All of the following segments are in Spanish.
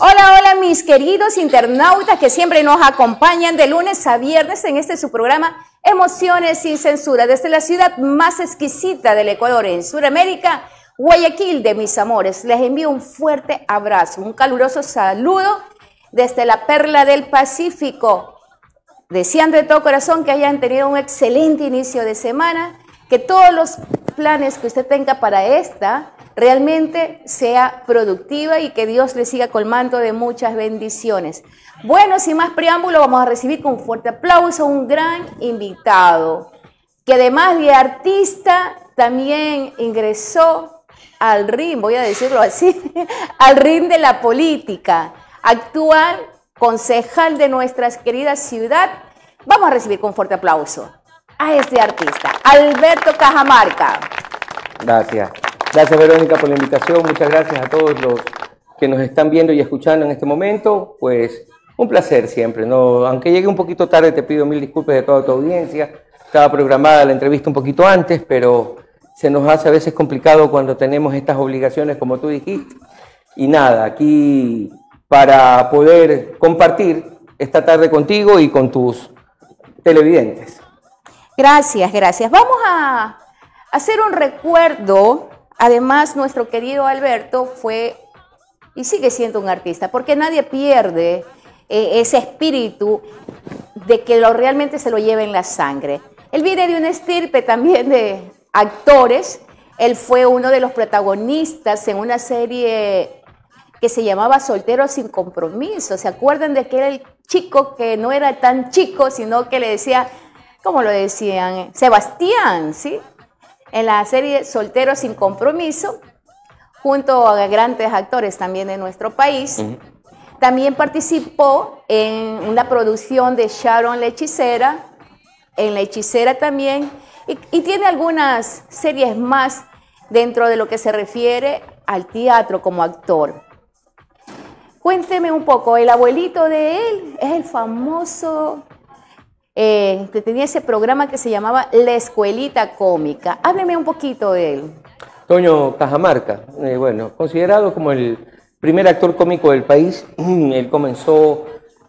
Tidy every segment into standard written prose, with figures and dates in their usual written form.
Hola, hola mis queridos internautas que siempre nos acompañan de lunes a viernes en este su programa Emociones sin Censura, desde la ciudad más exquisita del Ecuador en Sudamérica, Guayaquil de mis amores. Les envío un fuerte abrazo, un caluroso saludo desde la perla del Pacífico, deseando de todo corazón que hayan tenido un excelente inicio de semana, que todos los planes que usted tenga para esta realmente sea productiva y que Dios le siga colmando de muchas bendiciones. Bueno, sin más preámbulo, vamos a recibir con fuerte aplauso un gran invitado, que además de artista, también ingresó al ring, voy a decirlo así, al ring de la política, actual concejal de nuestra querida ciudad. Vamos a recibir con fuerte aplauso a este artista, Alberto Cajamarca. Gracias. Gracias, Verónica, por la invitación. Muchas gracias a todos los que nos están viendo y escuchando en este momento. Pues un placer siempre, ¿no? Aunque llegue un poquito tarde, te pido mil disculpas de toda tu audiencia. Estaba programada la entrevista un poquito antes, pero se nos hace a veces complicado cuando tenemos estas obligaciones, como tú dijiste. Y nada, aquí para poder compartir esta tarde contigo y con tus televidentes. Gracias, gracias. Vamos a hacer un recuerdo. Además, nuestro querido Alberto fue y sigue siendo un artista, porque nadie pierde ese espíritu de que realmente se lo lleva en la sangre. Él viene de una estirpe también de actores. Él fue uno de los protagonistas en una serie que se llamaba Solteros sin Compromiso. ¿Se acuerdan de que era el chico que no era tan chico, sino que le decía, ¿cómo lo decían? Sebastián, ¿sí? En la serie Solteros sin Compromiso, junto a grandes actores también de nuestro país. También participó en una producción de Sharon la Hechicera, en La Hechicera también, y tiene algunas series más dentro de lo que se refiere al teatro como actor. Cuénteme un poco, el abuelito de él es el famoso que tenía ese programa que se llamaba La Escuelita Cómica. Hábleme un poquito de él. Toño Cajamarca, bueno, considerado como el primer actor cómico del país. Él comenzó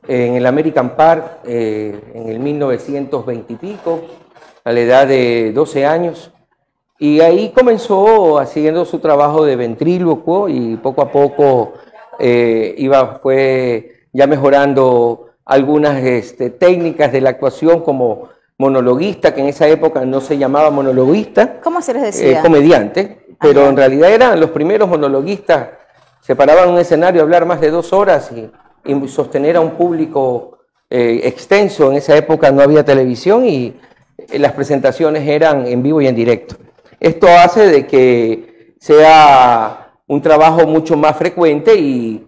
en el American Park en el 1920 y pico, a la edad de 12 años. Y ahí comenzó haciendo su trabajo de ventrílocuo y poco a poco fue ya mejorando algunas técnicas de la actuación como monologuista, que en esa época no se llamaba monologuista. ¿Cómo se les decía? Comediante, pero en realidad eran los primeros monologuistas. Se paraban en un escenario a hablar más de 2 horas y sostener a un público extenso. En esa época no había televisión y las presentaciones eran en vivo y en directo. Esto hace de que sea un trabajo mucho más frecuente y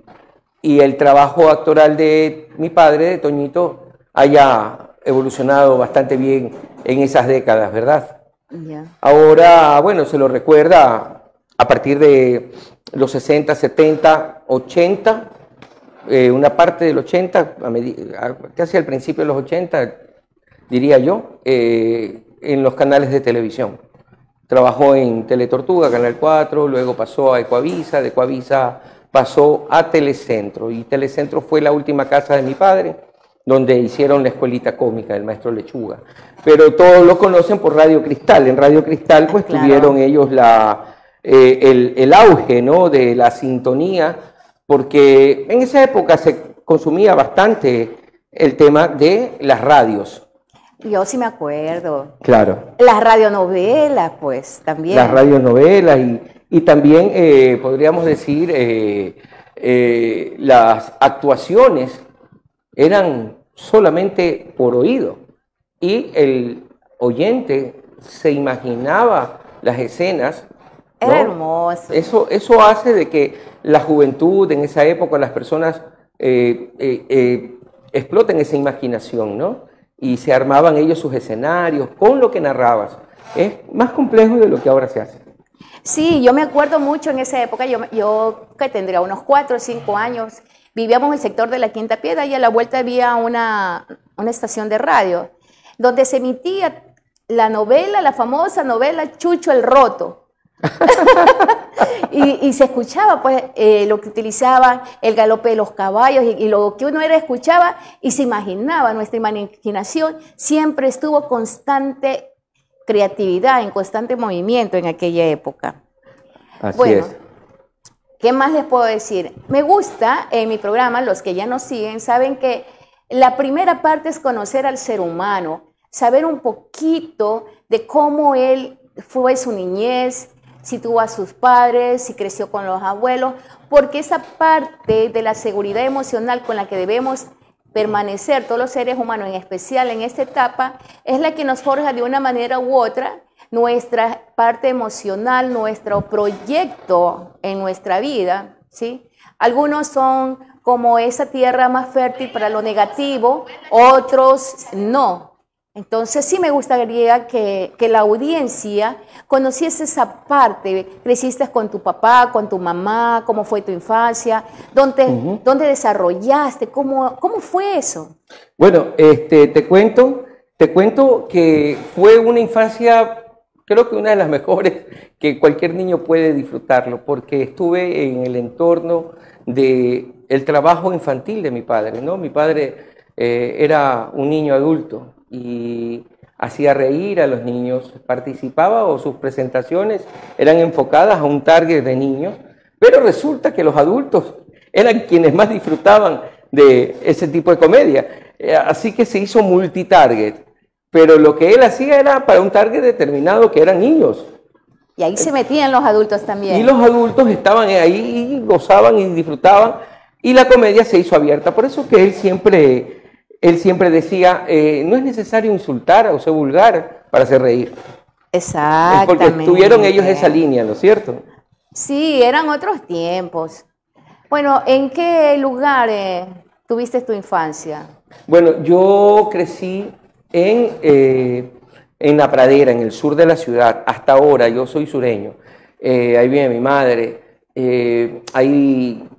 el trabajo actoral de mi padre, de Toñito, haya evolucionado bastante bien en esas décadas, ¿verdad? Yeah. Ahora, bueno, se lo recuerda a partir de los 60, 70, 80, una parte del 80, casi al principio de los 80, diría yo, en los canales de televisión. Trabajó en Teletortuga, Canal 4, luego pasó a Ecuavisa, de Ecuavisa pasó a Telecentro, y Telecentro fue la última casa de mi padre, donde hicieron la escuelita cómica del maestro Lechuga. Pero todos lo conocen por Radio Cristal. En Radio Cristal pues claro, tuvieron ellos el auge, ¿no?, de la sintonía, porque en esa época se consumía bastante el tema de las radios. Yo sí me acuerdo. Claro. Las radionovelas, pues, también. Las radionovelas y también, podríamos decir, las actuaciones eran solamente por oído y el oyente se imaginaba las escenas, ¿no? Era hermoso. Eso hace de que la juventud en esa época, las personas exploten esa imaginación, ¿no? y se armaban ellos sus escenarios con lo que narrabas. Es más complejo de lo que ahora se hace. Sí, yo me acuerdo mucho en esa época, yo que tendría unos 4 o 5 años, vivíamos en el sector de la Quinta Piedra y a la vuelta había una estación de radio donde se emitía la novela, la famosa novela Chucho el Roto. y se escuchaba pues lo que utilizaban, el galope de los caballos y lo que uno escuchaba y se imaginaba. Nuestra imaginación siempre estuvo constante creatividad, en constante movimiento en aquella época. Así bueno, es. ¿Qué más les puedo decir? Me gusta en mi programa, los que ya nos siguen saben que la primera parte es conocer al ser humano, saber un poquito de cómo él fue su niñez, si tuvo a sus padres, si creció con los abuelos, porque esa parte de la seguridad emocional con la que debemos permanecer todos los seres humanos, en especial en esta etapa, es la que nos forja de una manera u otra nuestra parte emocional, nuestro proyecto en nuestra vida, ¿sí? Algunos son como esa tierra más fértil para lo negativo, otros no. Entonces sí me gustaría que la audiencia conociese esa parte. Creciste con tu papá, con tu mamá, cómo fue tu infancia, dónde desarrollaste, cómo fue eso. Bueno, te cuento que fue una infancia, creo que una de las mejores que cualquier niño puede disfrutarlo, porque estuve en el entorno del trabajo infantil de mi padre, ¿no? Mi padre era un niño adulto y hacía reír a los niños, participaba o sus presentaciones eran enfocadas a un target de niños, pero resulta que los adultos eran quienes más disfrutaban de ese tipo de comedia, así que se hizo multitarget, pero lo que él hacía era para un target determinado que eran niños. Y ahí se metían los adultos también. Y los adultos estaban ahí y gozaban y disfrutaban, y la comedia se hizo abierta, por eso que él siempre decía, no es necesario insultar o ser vulgar para hacer reír. Exactamente. Es porque tuvieron ellos esa línea, ¿no es cierto? Sí, eran otros tiempos. Bueno, ¿en qué lugar tuviste tu infancia? Bueno, yo crecí en La Pradera, en el sur de la ciudad. Hasta ahora, yo soy sureño. Ahí vive mi madre. Ahí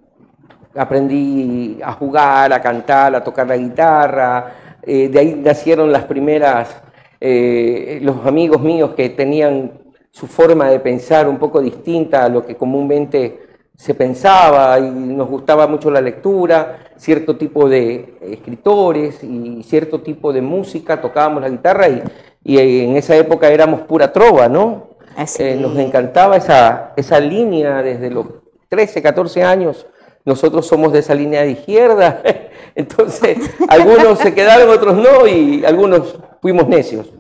aprendí a jugar, a cantar, a tocar la guitarra, de ahí nacieron las primeras, los amigos míos que tenían su forma de pensar un poco distinta a lo que comúnmente se pensaba, y nos gustaba mucho la lectura, cierto tipo de escritores y cierto tipo de música, tocábamos la guitarra y en esa época éramos pura trova, ¿no? Nos encantaba esa línea desde los 13, 14 años. Nosotros somos de esa línea de izquierda, entonces algunos se quedaron, otros no, y algunos fuimos necios.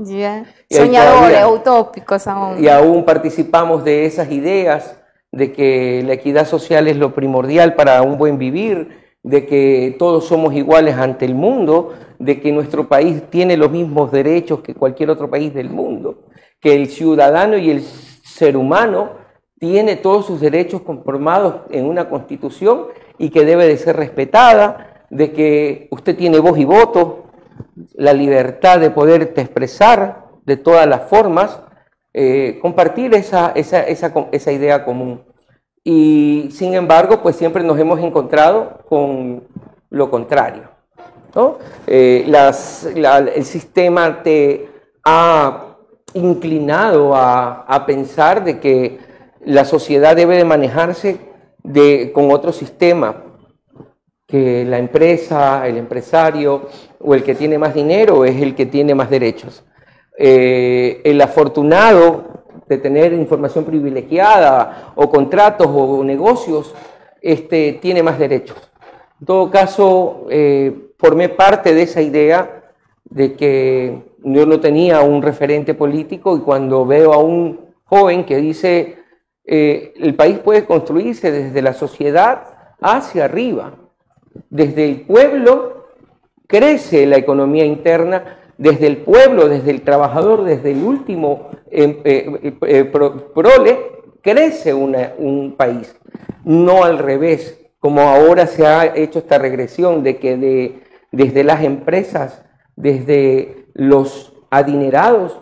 Yeah. Soñadores, utópicos aún. Y aún participamos de esas ideas de que la equidad social es lo primordial para un buen vivir, de que todos somos iguales ante el mundo, de que nuestro país tiene los mismos derechos que cualquier otro país del mundo, que el ciudadano y el ser humano tiene todos sus derechos conformados en una constitución y que debe de ser respetada, de que usted tiene voz y voto, la libertad de poderte expresar de todas las formas, compartir esa idea común. Y sin embargo, pues siempre nos hemos encontrado con lo contrario, ¿no? El sistema te ha inclinado a pensar de que la sociedad debe de manejarse con otro sistema, que la empresa, el empresario o el que tiene más dinero es el que tiene más derechos. El afortunado de tener información privilegiada o contratos o negocios, tiene más derechos. En todo caso, formé parte de esa idea de que yo no tenía un referente político, y cuando veo a un joven que dice el país puede construirse desde la sociedad hacia arriba, desde el pueblo crece la economía interna, desde el pueblo, desde el trabajador, desde el último prole, crece un país, no al revés, como ahora se ha hecho esta regresión de que desde las empresas desde los adinerados,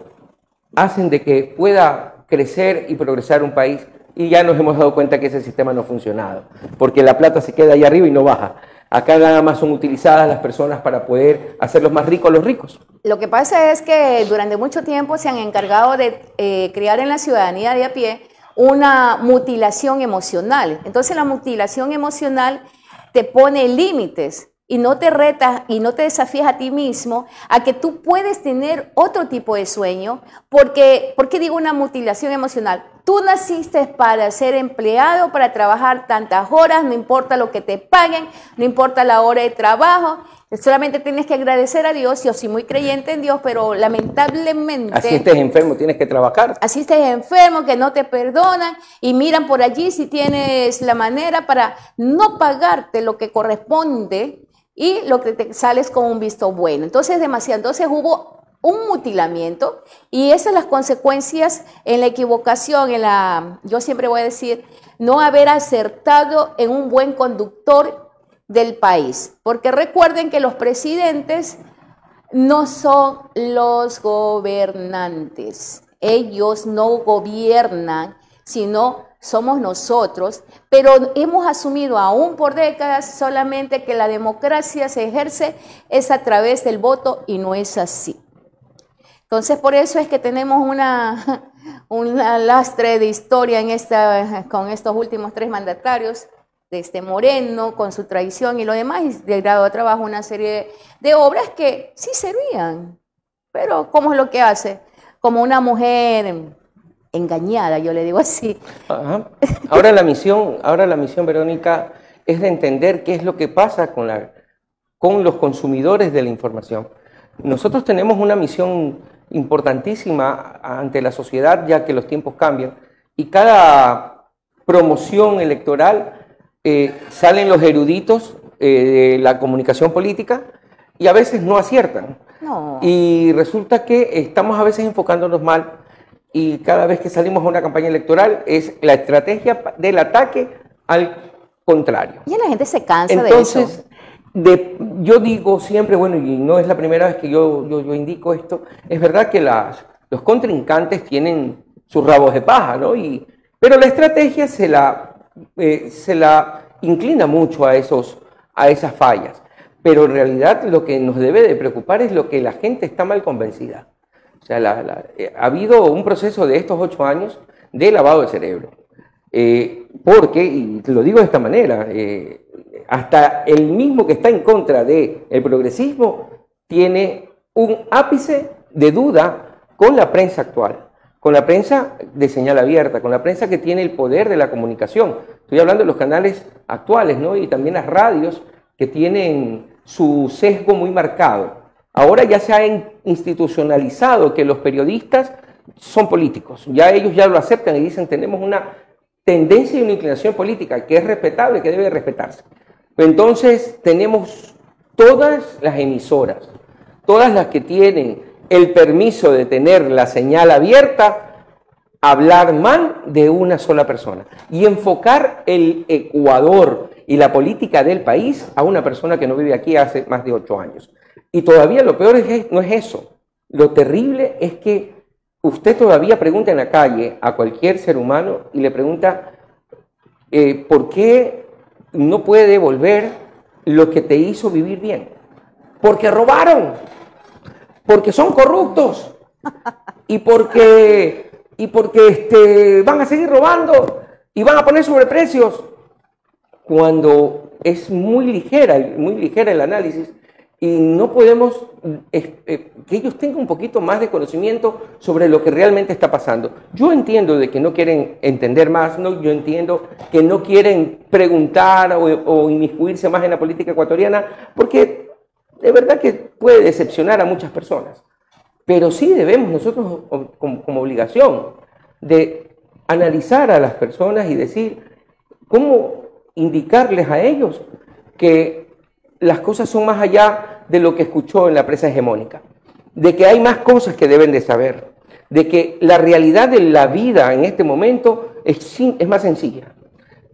hacen de que pueda crecer y progresar un país, y ya nos hemos dado cuenta que ese sistema no ha funcionado, porque la plata se queda ahí arriba y no baja. Acá nada más son utilizadas las personas para poder hacerlos más ricos a los ricos. Lo que pasa es que durante mucho tiempo se han encargado de crear en la ciudadanía de a pie una mutilación emocional. Entonces la mutilación emocional te pone límites y no te retas y no te desafías a ti mismo a que tú puedes tener otro tipo de sueño. ¿Por qué digo una mutilación emocional? Tú naciste para ser empleado, para trabajar tantas horas, no importa lo que te paguen, no importa la hora de trabajo, solamente tienes que agradecer a Dios. Yo soy muy creyente en Dios, pero lamentablemente... Así estés enfermo, tienes que trabajar. Así estés enfermo, que no te perdonan y miran por allí si tienes la manera para no pagarte lo que corresponde y lo que te sales con un visto bueno. Entonces, demasiado. Entonces hubo un mutilamiento y esas son las consecuencias en la equivocación, yo siempre voy a decir, no haber acertado en un buen conductor del país. Porque recuerden que los presidentes no son los gobernantes. Ellos no gobiernan, sino somos nosotros, pero hemos asumido aún por décadas solamente que la democracia se ejerce es a través del voto y no es así. Entonces, por eso es que tenemos una lastre de historia con estos últimos 3 mandatarios, Moreno, con su traición y lo demás, y de grado de trabajo una serie de obras que sí servían, pero ¿cómo es lo que hace? Como una mujer engañada, yo le digo así. Ajá. Ahora la misión, Verónica, es de entender qué es lo que pasa con los consumidores de la información. Nosotros tenemos una misión importantísima ante la sociedad, ya que los tiempos cambian, y cada promoción electoral salen los eruditos de la comunicación política y a veces no aciertan. No. Y resulta que estamos a veces enfocándonos mal, y cada vez que salimos a una campaña electoral es la estrategia del ataque al contrario. Y la gente se cansa Entonces, de eso. Yo digo siempre, bueno, y no es la primera vez que yo indico esto, es verdad que los contrincantes tienen sus rabos de paja, ¿no? Pero la estrategia se la inclina mucho a esas fallas. Pero en realidad lo que nos debe de preocupar es lo que la gente está mal convencida. O sea, ha habido un proceso de estos 8 años de lavado de cerebro. Porque, y lo digo de esta manera, hasta el mismo que está en contra del progresismo tiene un ápice de duda con la prensa actual, con la prensa de señal abierta, con la prensa que tiene el poder de la comunicación. Estoy hablando de los canales actuales, ¿no? Y también las radios que tienen su sesgo muy marcado. Ahora ya se ha institucionalizado que los periodistas son políticos. Ya ellos ya lo aceptan y dicen, tenemos una tendencia y una inclinación política que es respetable, que debe respetarse. Entonces tenemos todas las emisoras, todas las que tienen el permiso de tener la señal abierta, hablar mal de una sola persona y enfocar el Ecuador y la política del país a una persona que no vive aquí hace más de 8 años. Y todavía lo peor no es eso. Lo terrible es que usted todavía pregunta en la calle a cualquier ser humano y le pregunta ¿por qué no puede devolver lo que te hizo vivir bien? Porque robaron, porque son corruptos y porque van a seguir robando y van a poner sobreprecios. Cuando es muy ligera el análisis y no podemos que ellos tengan un poquito más de conocimiento sobre lo que realmente está pasando. Yo entiendo de que no quieren entender más, yo entiendo que no quieren preguntar o inmiscuirse más en la política ecuatoriana, porque de verdad que puede decepcionar a muchas personas. Pero sí debemos nosotros como obligación de analizar a las personas y decir cómo indicarles a ellos que las cosas son más allá de lo que escuchó en la prensa hegemónica, de que hay más cosas que deben de saber, de que la realidad de la vida en este momento es más sencilla.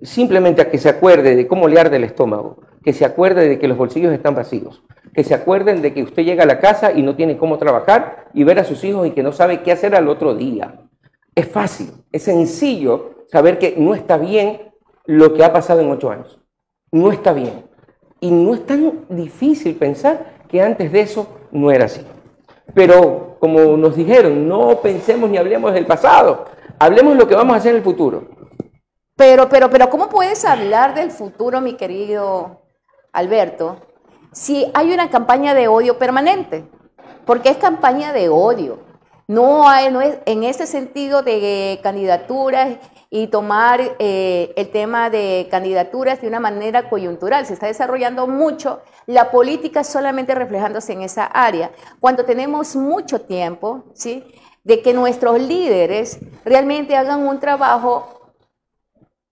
Simplemente a que se acuerde de cómo le arde el estómago, que se acuerde de que los bolsillos están vacíos, que se acuerden de que usted llega a la casa y no tiene cómo trabajar y ver a sus hijos y que no sabe qué hacer al otro día. Es fácil, es sencillo saber que no está bien lo que ha pasado en 8 años. No está bien. Y no es tan difícil pensar que antes de eso no era así. Pero, como nos dijeron, no pensemos ni hablemos del pasado, hablemos de lo que vamos a hacer en el futuro. Pero, ¿cómo puedes hablar del futuro, mi querido Alberto, si hay una campaña de odio permanente? Porque es campaña de odio. No es en ese sentido de candidaturas y tomar el tema de candidaturas de una manera coyuntural. Se está desarrollando mucho la política solamente reflejándose en esa área, cuando tenemos mucho tiempo, ¿sí?, de que nuestros líderes realmente hagan un trabajo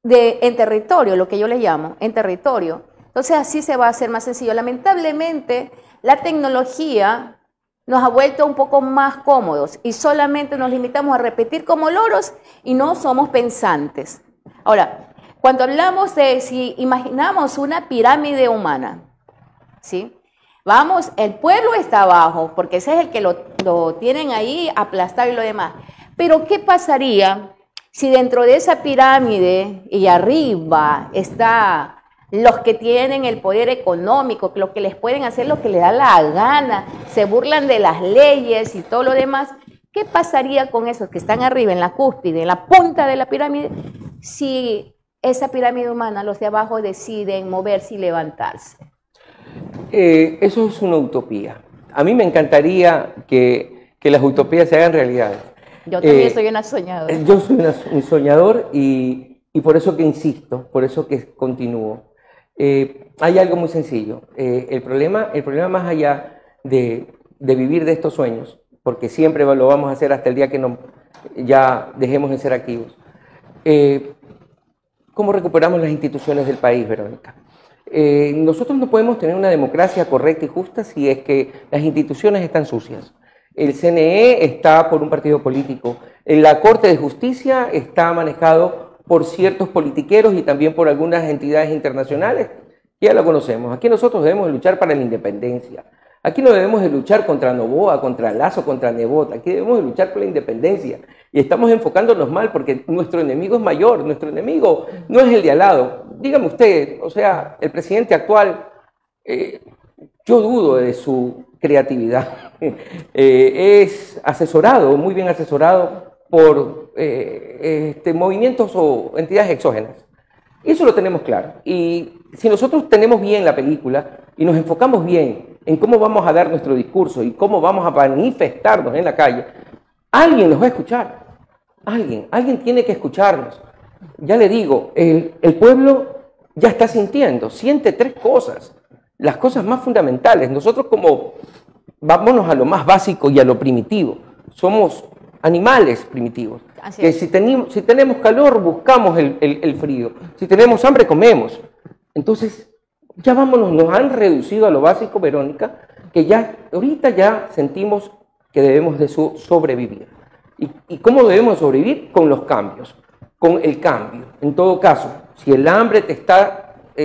en territorio, lo que yo le llamo, en territorio. Entonces así se va a hacer más sencillo. Lamentablemente, la tecnología nos ha vuelto un poco más cómodos y solamente nos limitamos a repetir como loros y no somos pensantes. Ahora, cuando hablamos de si imaginamos una pirámide humana, ¿sí? Vamos, el pueblo está abajo, porque ese es el que lo tienen ahí aplastado y lo demás. Pero ¿qué pasaría si dentro de esa pirámide y arriba está los que tienen el poder económico, los que les pueden hacer lo que les da la gana, se burlan de las leyes y todo lo demás? ¿Qué pasaría con esos que están arriba, en la cúspide, en la punta de la pirámide, si esa pirámide humana, los de abajo deciden moverse y levantarse? Eso es una utopía. A mí me encantaría que las utopías se hagan realidad. Yo también soy una soñadora. Yo soy un soñador y por eso que insisto, por eso que continúo. Hay algo muy sencillo. El problema más allá de vivir de estos sueños, porque siempre lo vamos a hacer hasta el día que ya dejemos de ser activos. ¿Cómo recuperamos las instituciones del país, Verónica? Nosotros no podemos tener una democracia correcta y justa si es que las instituciones están sucias. El CNE está por un partido político. La Corte de Justicia está manejado por ciertos politiqueros y también por algunas entidades internacionales que ya lo conocemos. Aquí nosotros debemos luchar para la independencia. Aquí no debemos de luchar contra Noboa, contra Lazo, contra Nebot. Aquí debemos de luchar por la independencia. Y estamos enfocándonos mal porque nuestro enemigo es mayor. Nuestro enemigo no es el de al lado. Dígame usted, o sea, el presidente actual, yo dudo de su creatividad. Es asesorado, muy bien asesorado por movimientos o entidades exógenas. Eso lo tenemos claro. Y si nosotros tenemos bien la película y nos enfocamos bien en cómo vamos a dar nuestro discurso y cómo vamos a manifestarnos en la calle, alguien nos va a escuchar. Alguien tiene que escucharnos. Ya le digo, el pueblo ya está sintiendo, siente 3 cosas, las cosas más fundamentales. Nosotros vámonos a lo más básico y a lo primitivo. Somos animales primitivos. Que si tenemos calor, buscamos el frío. Si tenemos hambre, comemos. Entonces, ya vámonos, nos han reducido a lo básico, Verónica, que ahorita ya sentimos que debemos de sobrevivir. ¿Y cómo debemos sobrevivir? Con los cambios, con el cambio. En todo caso, si el hambre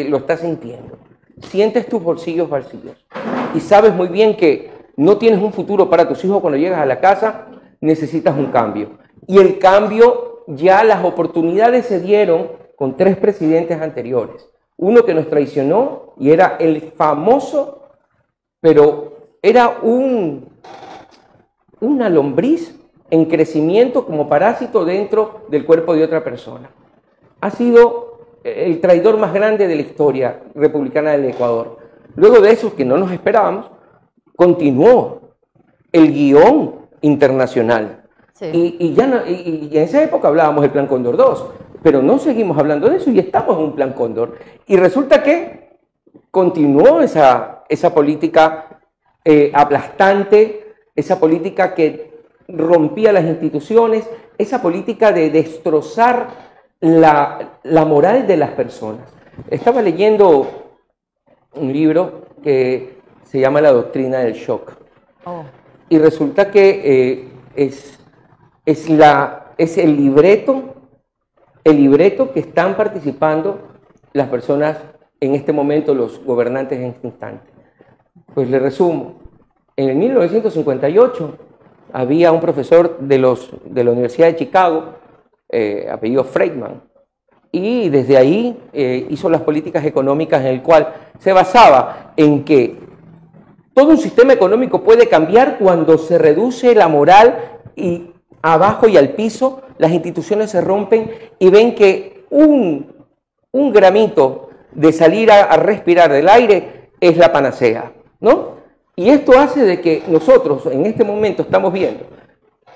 lo estás sintiendo, sientes tus bolsillos vacíos y sabes muy bien que no tienes un futuro para tus hijos cuando llegas a la casa, necesitas un cambio. Y el cambio, ya las oportunidades se dieron con 3 presidentes anteriores. Uno que nos traicionó y era el famoso, pero era una lombriz en crecimiento como parásito dentro del cuerpo de otra persona. Ha sido el traidor más grande de la historia republicana del Ecuador. Luego de eso, que no nos esperábamos, continuó el guión internacional. Sí. Y en esa época hablábamos del Plan Cóndor 2, pero no seguimos hablando de eso y estamos en un Plan Cóndor. Y resulta que continuó esa política aplastante, esa política que rompía las instituciones, esa política de destrozar la moral de las personas. Estaba leyendo un libro que se llama La Doctrina del Shock. Oh. Y resulta que es el libreto que están participando las personas en este momento, los gobernantes en este instante. Pues le resumo. En el 1958 había un profesor de la Universidad de Chicago, apellido Friedman, y desde ahí hizo las políticas económicas en el cual se basaba en que todo un sistema económico puede cambiar cuando se reduce la moral y abajo y al piso las instituciones se rompen y ven que un gramito de salir a respirar del aire es la panacea, ¿no? Y esto hace de que nosotros en este momento estamos viendo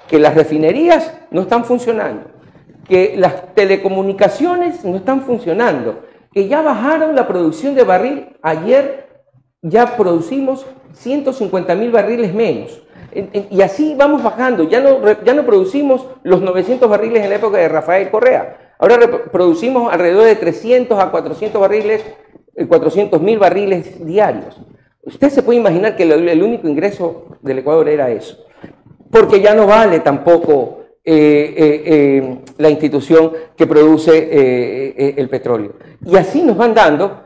que las refinerías no están funcionando, que las telecomunicaciones no están funcionando, que ya bajaron la producción de barril. Ayer ya producimos 150.000 barriles menos. Y así vamos bajando. Ya no producimos los 900 barriles en la época de Rafael Correa. Ahora producimos alrededor de 300 a 400 barriles, 400.000 barriles diarios. Usted se puede imaginar que el único ingreso del Ecuador era eso. Porque ya no vale tampoco la institución que produce el petróleo. Y así nos van dando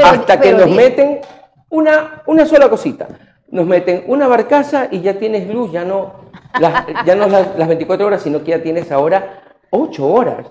hasta que nos meten una sola cosita. Nos meten una barcaza y ya tienes luz, ya no las 24 horas, sino que ya tienes ahora 8 horas.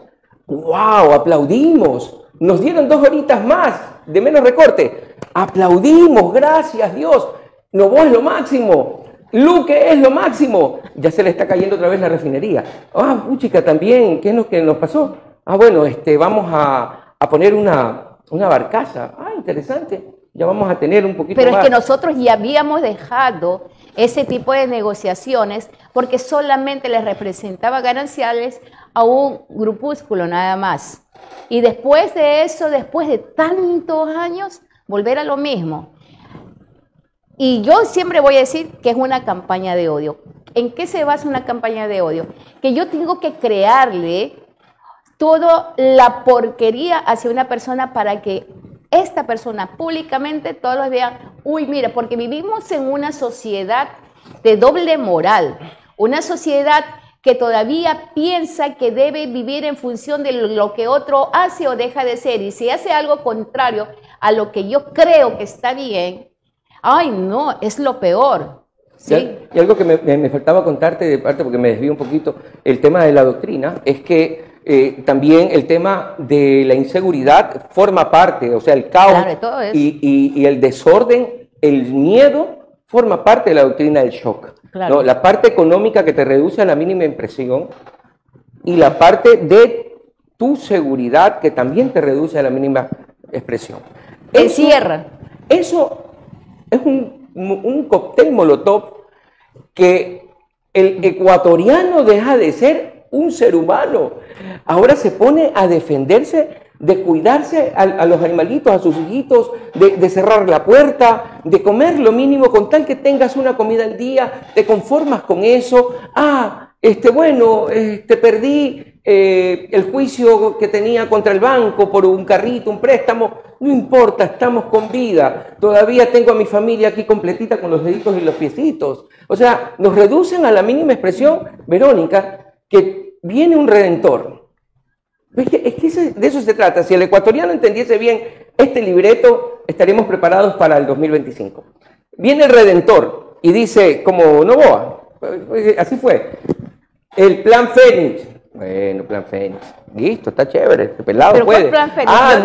¡Wow! Aplaudimos. Nos dieron 2 horitas más de menos recorte. Aplaudimos, gracias Dios. Novoa es lo máximo. Luque es lo máximo. Ya se le está cayendo otra vez la refinería. Ah, puchica, también, ¿qué es lo que nos pasó? Ah, bueno, vamos a poner una barcaza. Ah, interesante. Ya vamos a tener un poquito más. Pero es que nosotros ya habíamos dejado ese tipo de negociaciones porque solamente les representaba gananciales a un grupúsculo nada más. Y después de eso, después de tantos años, volver a lo mismo. Y yo siempre voy a decir que es una campaña de odio. ¿En qué se basa una campaña de odio? Que yo tengo que crearle toda la porquería hacia una persona para que esta persona públicamente todos los vean, uy, mira, porque vivimos en una sociedad de doble moral, una sociedad que todavía piensa que debe vivir en función de lo que otro hace o deja de ser, y si hace algo contrario a lo que yo creo que está bien, ay no, es lo peor. ¿Sí? Y algo que me faltaba contarte de parte, porque me desvío un poquito, el tema de la doctrina, es que también el tema de la inseguridad forma parte, o sea, el caos, claro, todo eso. Y el desorden, el miedo, forma parte de la doctrina del shock. Claro. ¿No? La parte económica que te reduce a la mínima impresión y la parte de tu seguridad que también te reduce a la mínima expresión. Encierra. Eso es un cóctel molotov que el ecuatoriano deja de ser un ser humano. Ahora se pone a defenderse, de cuidarse a los animalitos, a sus hijitos, de cerrar la puerta, de comer lo mínimo con tal que tengas una comida al día, te conformas con eso. Ah, perdí el juicio que tenía contra el banco por un carrito, un préstamo. No importa, estamos con vida. Todavía tengo a mi familia aquí completita con los deditos y los piecitos. O sea, nos reducen a la mínima expresión, Verónica, que viene un redentor. Es que de eso se trata. Si el ecuatoriano entendiese bien este libreto, estaríamos preparados para el 2025. Viene el redentor y dice, como Novoa, así fue, el plan Fénix. Bueno, plan Fénix. Listo, está chévere, este pelado. ¿Pero puede. ¿Cuál plan Fénix? Ah,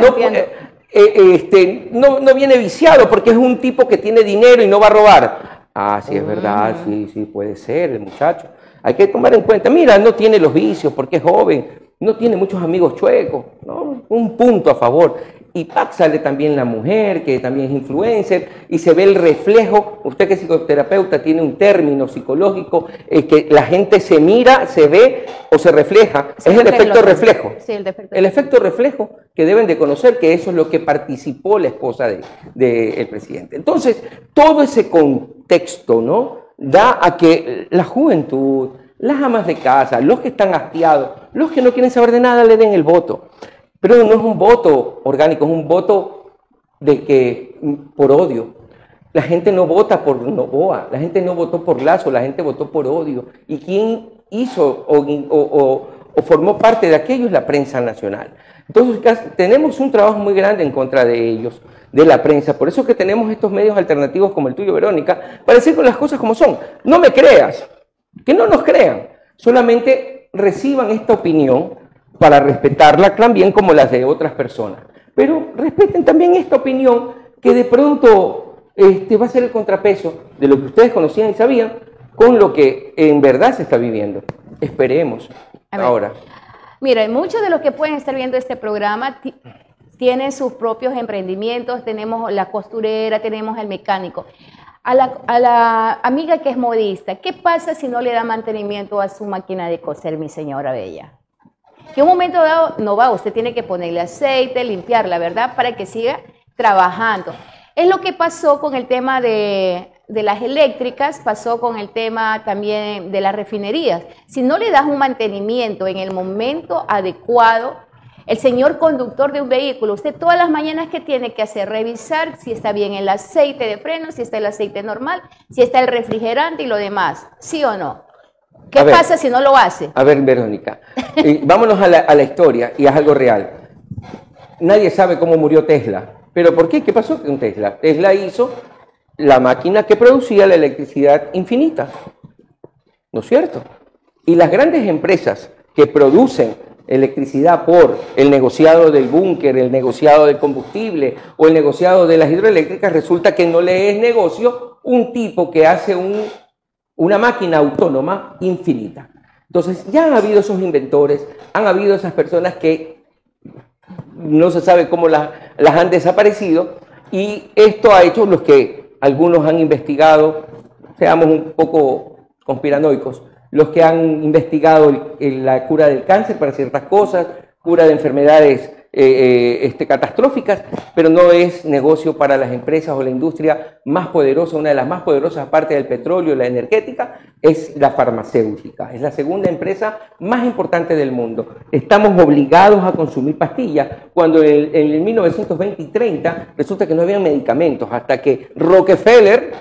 no viene viciado porque es un tipo que tiene dinero y no va a robar. Ah, sí, es verdad, sí, puede ser el muchacho. Hay que tomar en cuenta, mira, no tiene los vicios porque es joven, no tiene muchos amigos chuecos, ¿no? Un punto a favor. Y sale también la mujer, que también es influencer, y se ve el reflejo. Usted que es psicoterapeuta tiene un término psicológico, que la gente se mira, se ve o se refleja. Sí, es el efecto reflejo. Sí, el efecto reflejo que deben de conocer, que eso es lo que participó la esposa del presidente. Entonces, todo ese contexto, ¿no?, da a que la juventud, las amas de casa, los que están hastiados, los que no quieren saber de nada, le den el voto. Pero no es un voto orgánico, es un voto por odio. La gente no vota por Novoa, la gente no votó por Lazo, la gente votó por odio. ¿Y quién hizo o formó parte de aquello es la prensa nacional. Entonces tenemos un trabajo muy grande en contra de ellos, de la prensa. Por eso es que tenemos estos medios alternativos como el tuyo, Verónica, para decir con las cosas como son. No me creas, que no nos crean, solamente reciban esta opinión para respetarla también como las de otras personas. Pero respeten también esta opinión que de pronto va a ser el contrapeso de lo que ustedes conocían y sabían con lo que en verdad se está viviendo. Esperemos. Ahora. Mira, muchos de los que pueden estar viendo este programa tienen sus propios emprendimientos. Tenemos la costurera, tenemos el mecánico. A la amiga que es modista, ¿qué pasa si no le da mantenimiento a su máquina de coser, mi señora bella? Que un momento dado no va, usted tiene que ponerle aceite, limpiarla, ¿verdad? Para que siga trabajando. Es lo que pasó con el tema de las eléctricas, pasó con el tema también de las refinerías. Si no le das un mantenimiento en el momento adecuado, el señor conductor de un vehículo, usted todas las mañanas que tiene que hacer, revisar si está bien el aceite de freno, si está el aceite normal, si está el refrigerante y lo demás, ¿sí o no? ¿Qué pasa si no lo hace? A ver, Verónica, vámonos a la historia y es algo real. Nadie sabe cómo murió Tesla, pero ¿por qué? ¿Qué pasó con Tesla? Tesla hizo la máquina que producía la electricidad infinita, ¿no es cierto? Y las grandes empresas que producen electricidad por el negociado del búnker, el negociado del combustible o el negociado de las hidroeléctricas, resulta que no le es negocio un tipo que hace una máquina autónoma infinita. Entonces ya han habido esos inventores, han habido esas personas que no se sabe cómo las han desaparecido, y esto ha hecho los que algunos han investigado, seamos un poco conspiranoicos, los que han investigado la cura del cáncer para ciertas cosas, cura de enfermedades catastróficas, pero no es negocio para las empresas o la industria más poderosa. Una de las más poderosas, aparte del petróleo y la energética, es la farmacéutica. Es la segunda empresa más importante del mundo. Estamos obligados a consumir pastillas, cuando en el 1920 y 30 resulta que no había medicamentos, hasta que Rockefeller,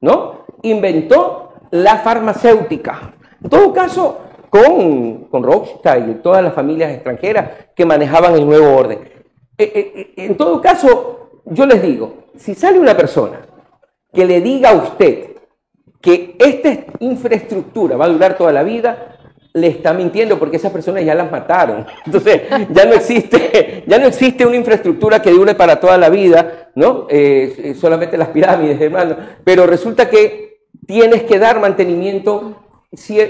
¿no?, inventó la farmacéutica. En todo caso, con Rothschild y todas las familias extranjeras que manejaban el nuevo orden. En todo caso, yo les digo, si sale una persona que le diga a usted que esta infraestructura va a durar toda la vida, le está mintiendo, porque esas personas ya las mataron. Entonces, ya no existe una infraestructura que dure para toda la vida, ¿no? Solamente las pirámides, hermano. Pero resulta que tienes que dar mantenimiento.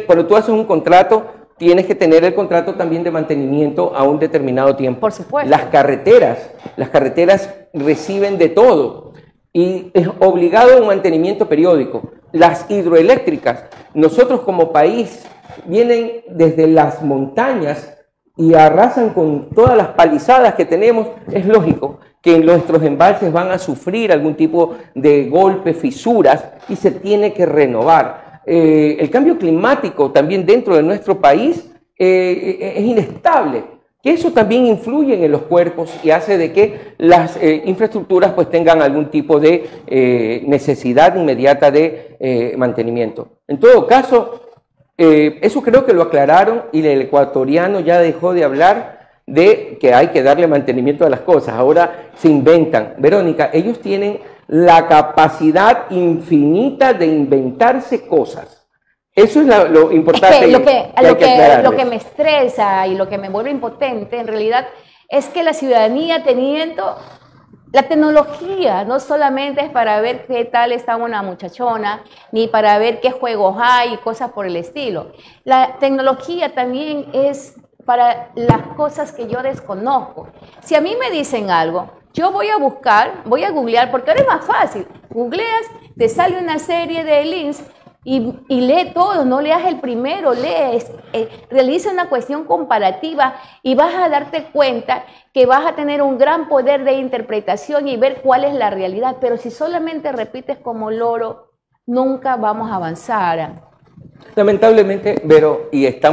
Cuando tú haces un contrato, tienes que tener el contrato también de mantenimiento a un determinado tiempo. Por supuesto. Las carreteras reciben de todo y es obligado un mantenimiento periódico. Las hidroeléctricas, nosotros como país, vienen desde las montañas y arrasan con todas las palizadas que tenemos. Es lógico que nuestros embalses van a sufrir algún tipo de golpe, fisuras, y se tiene que renovar. El cambio climático también dentro de nuestro país es inestable, que eso también influye en los cuerpos y hace de que las infraestructuras pues tengan algún tipo de necesidad inmediata de mantenimiento. En todo caso, eso creo que lo aclararon, y el ecuatoriano ya dejó de hablar de que hay que darle mantenimiento a las cosas. Ahora se inventan. Verónica, ellos tienen la capacidad infinita de inventarse cosas. Eso es lo importante. Es que lo que me estresa y lo que me vuelve impotente en realidad es que la ciudadanía, teniendo la tecnología, no solamente es para ver qué tal está una muchachona, ni para ver qué juegos hay y cosas por el estilo. La tecnología también es para las cosas que yo desconozco. Si a mí me dicen algo, yo voy a buscar, voy a googlear, porque ahora es más fácil. Googleas, te sale una serie de links y lee todo, no leas el primero, lees, realiza una cuestión comparativa y vas a darte cuenta que vas a tener un gran poder de interpretación y ver cuál es la realidad. Pero si solamente repites como loro, nunca vamos a avanzar. Lamentablemente, Vero, y está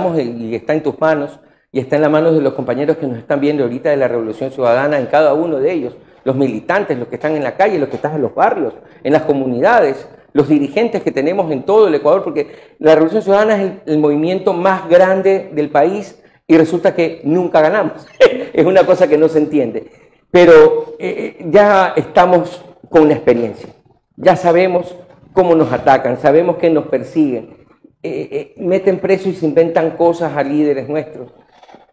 en tus manos, y está en las manos de los compañeros que nos están viendo ahorita de la Revolución Ciudadana, en cada uno de ellos, los militantes, los que están en la calle, los que están en los barrios, en las comunidades, los dirigentes que tenemos en todo el Ecuador, porque la Revolución Ciudadana es el movimiento más grande del país y resulta que nunca ganamos. Es una cosa que no se entiende. Pero ya estamos con una experiencia. Ya sabemos cómo nos atacan, sabemos que nos persiguen. Meten preso y se inventan cosas a líderes nuestros.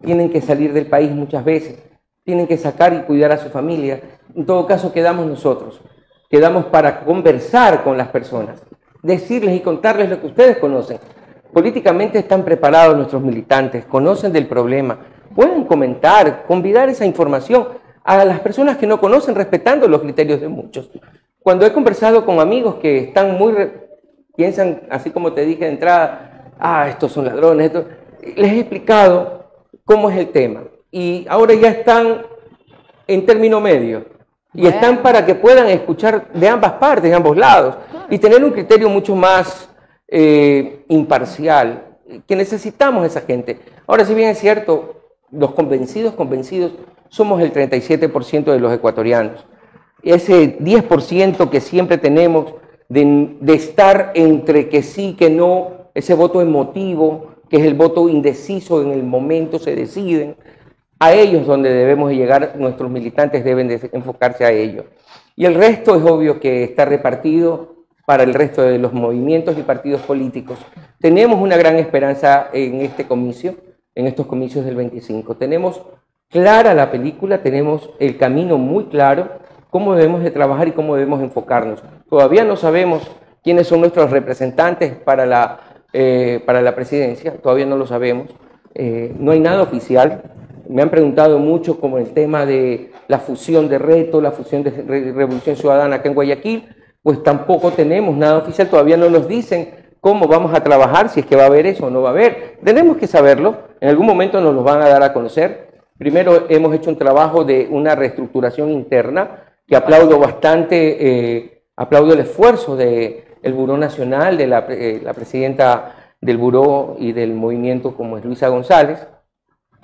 Tienen que salir del país muchas veces. Tienen que sacar y cuidar a su familia. En todo caso, quedamos nosotros. Quedamos para conversar con las personas, decirles y contarles lo que ustedes conocen. Políticamente están preparados nuestros militantes, conocen del problema, pueden comentar, convidar esa información a las personas que no conocen, respetando los criterios de muchos. Cuando he conversado con amigos que están piensan, así como te dije de entrada, estos son ladrones, les he explicado cómo es el tema. Y ahora ya están en término medio. Y están para que puedan escuchar de ambas partes, de ambos lados, y tener un criterio mucho más imparcial, que necesitamos esa gente. Ahora, si bien es cierto, los convencidos, somos el 37% de los ecuatorianos. Ese 10% que siempre tenemos de estar entre que sí, que no, ese voto emotivo, que es el voto indeciso, en el momento se deciden, a ellos donde debemos llegar, nuestros militantes deben de enfocarse a ellos. Y el resto es obvio que está repartido para el resto de los movimientos y partidos políticos. Tenemos una gran esperanza en este comicio, en estos comicios del 25. Tenemos clara la película, tenemos el camino muy claro, cómo debemos de trabajar y cómo debemos enfocarnos. Todavía no sabemos quiénes son nuestros representantes para la presidencia, todavía no lo sabemos. No hay nada oficial. Me han preguntado mucho como el tema de la fusión de Reto, la fusión de Revolución Ciudadana acá en Guayaquil, pues tampoco tenemos nada oficial, todavía no nos dicen cómo vamos a trabajar, si es que va a haber eso o no va a haber. Tenemos que saberlo, en algún momento nos lo van a dar a conocer. Primero hemos hecho un trabajo de una reestructuración interna, que aplaudo bastante, aplaudo el esfuerzo del Buró Nacional, de la presidenta del Buró y del movimiento como es Luisa González.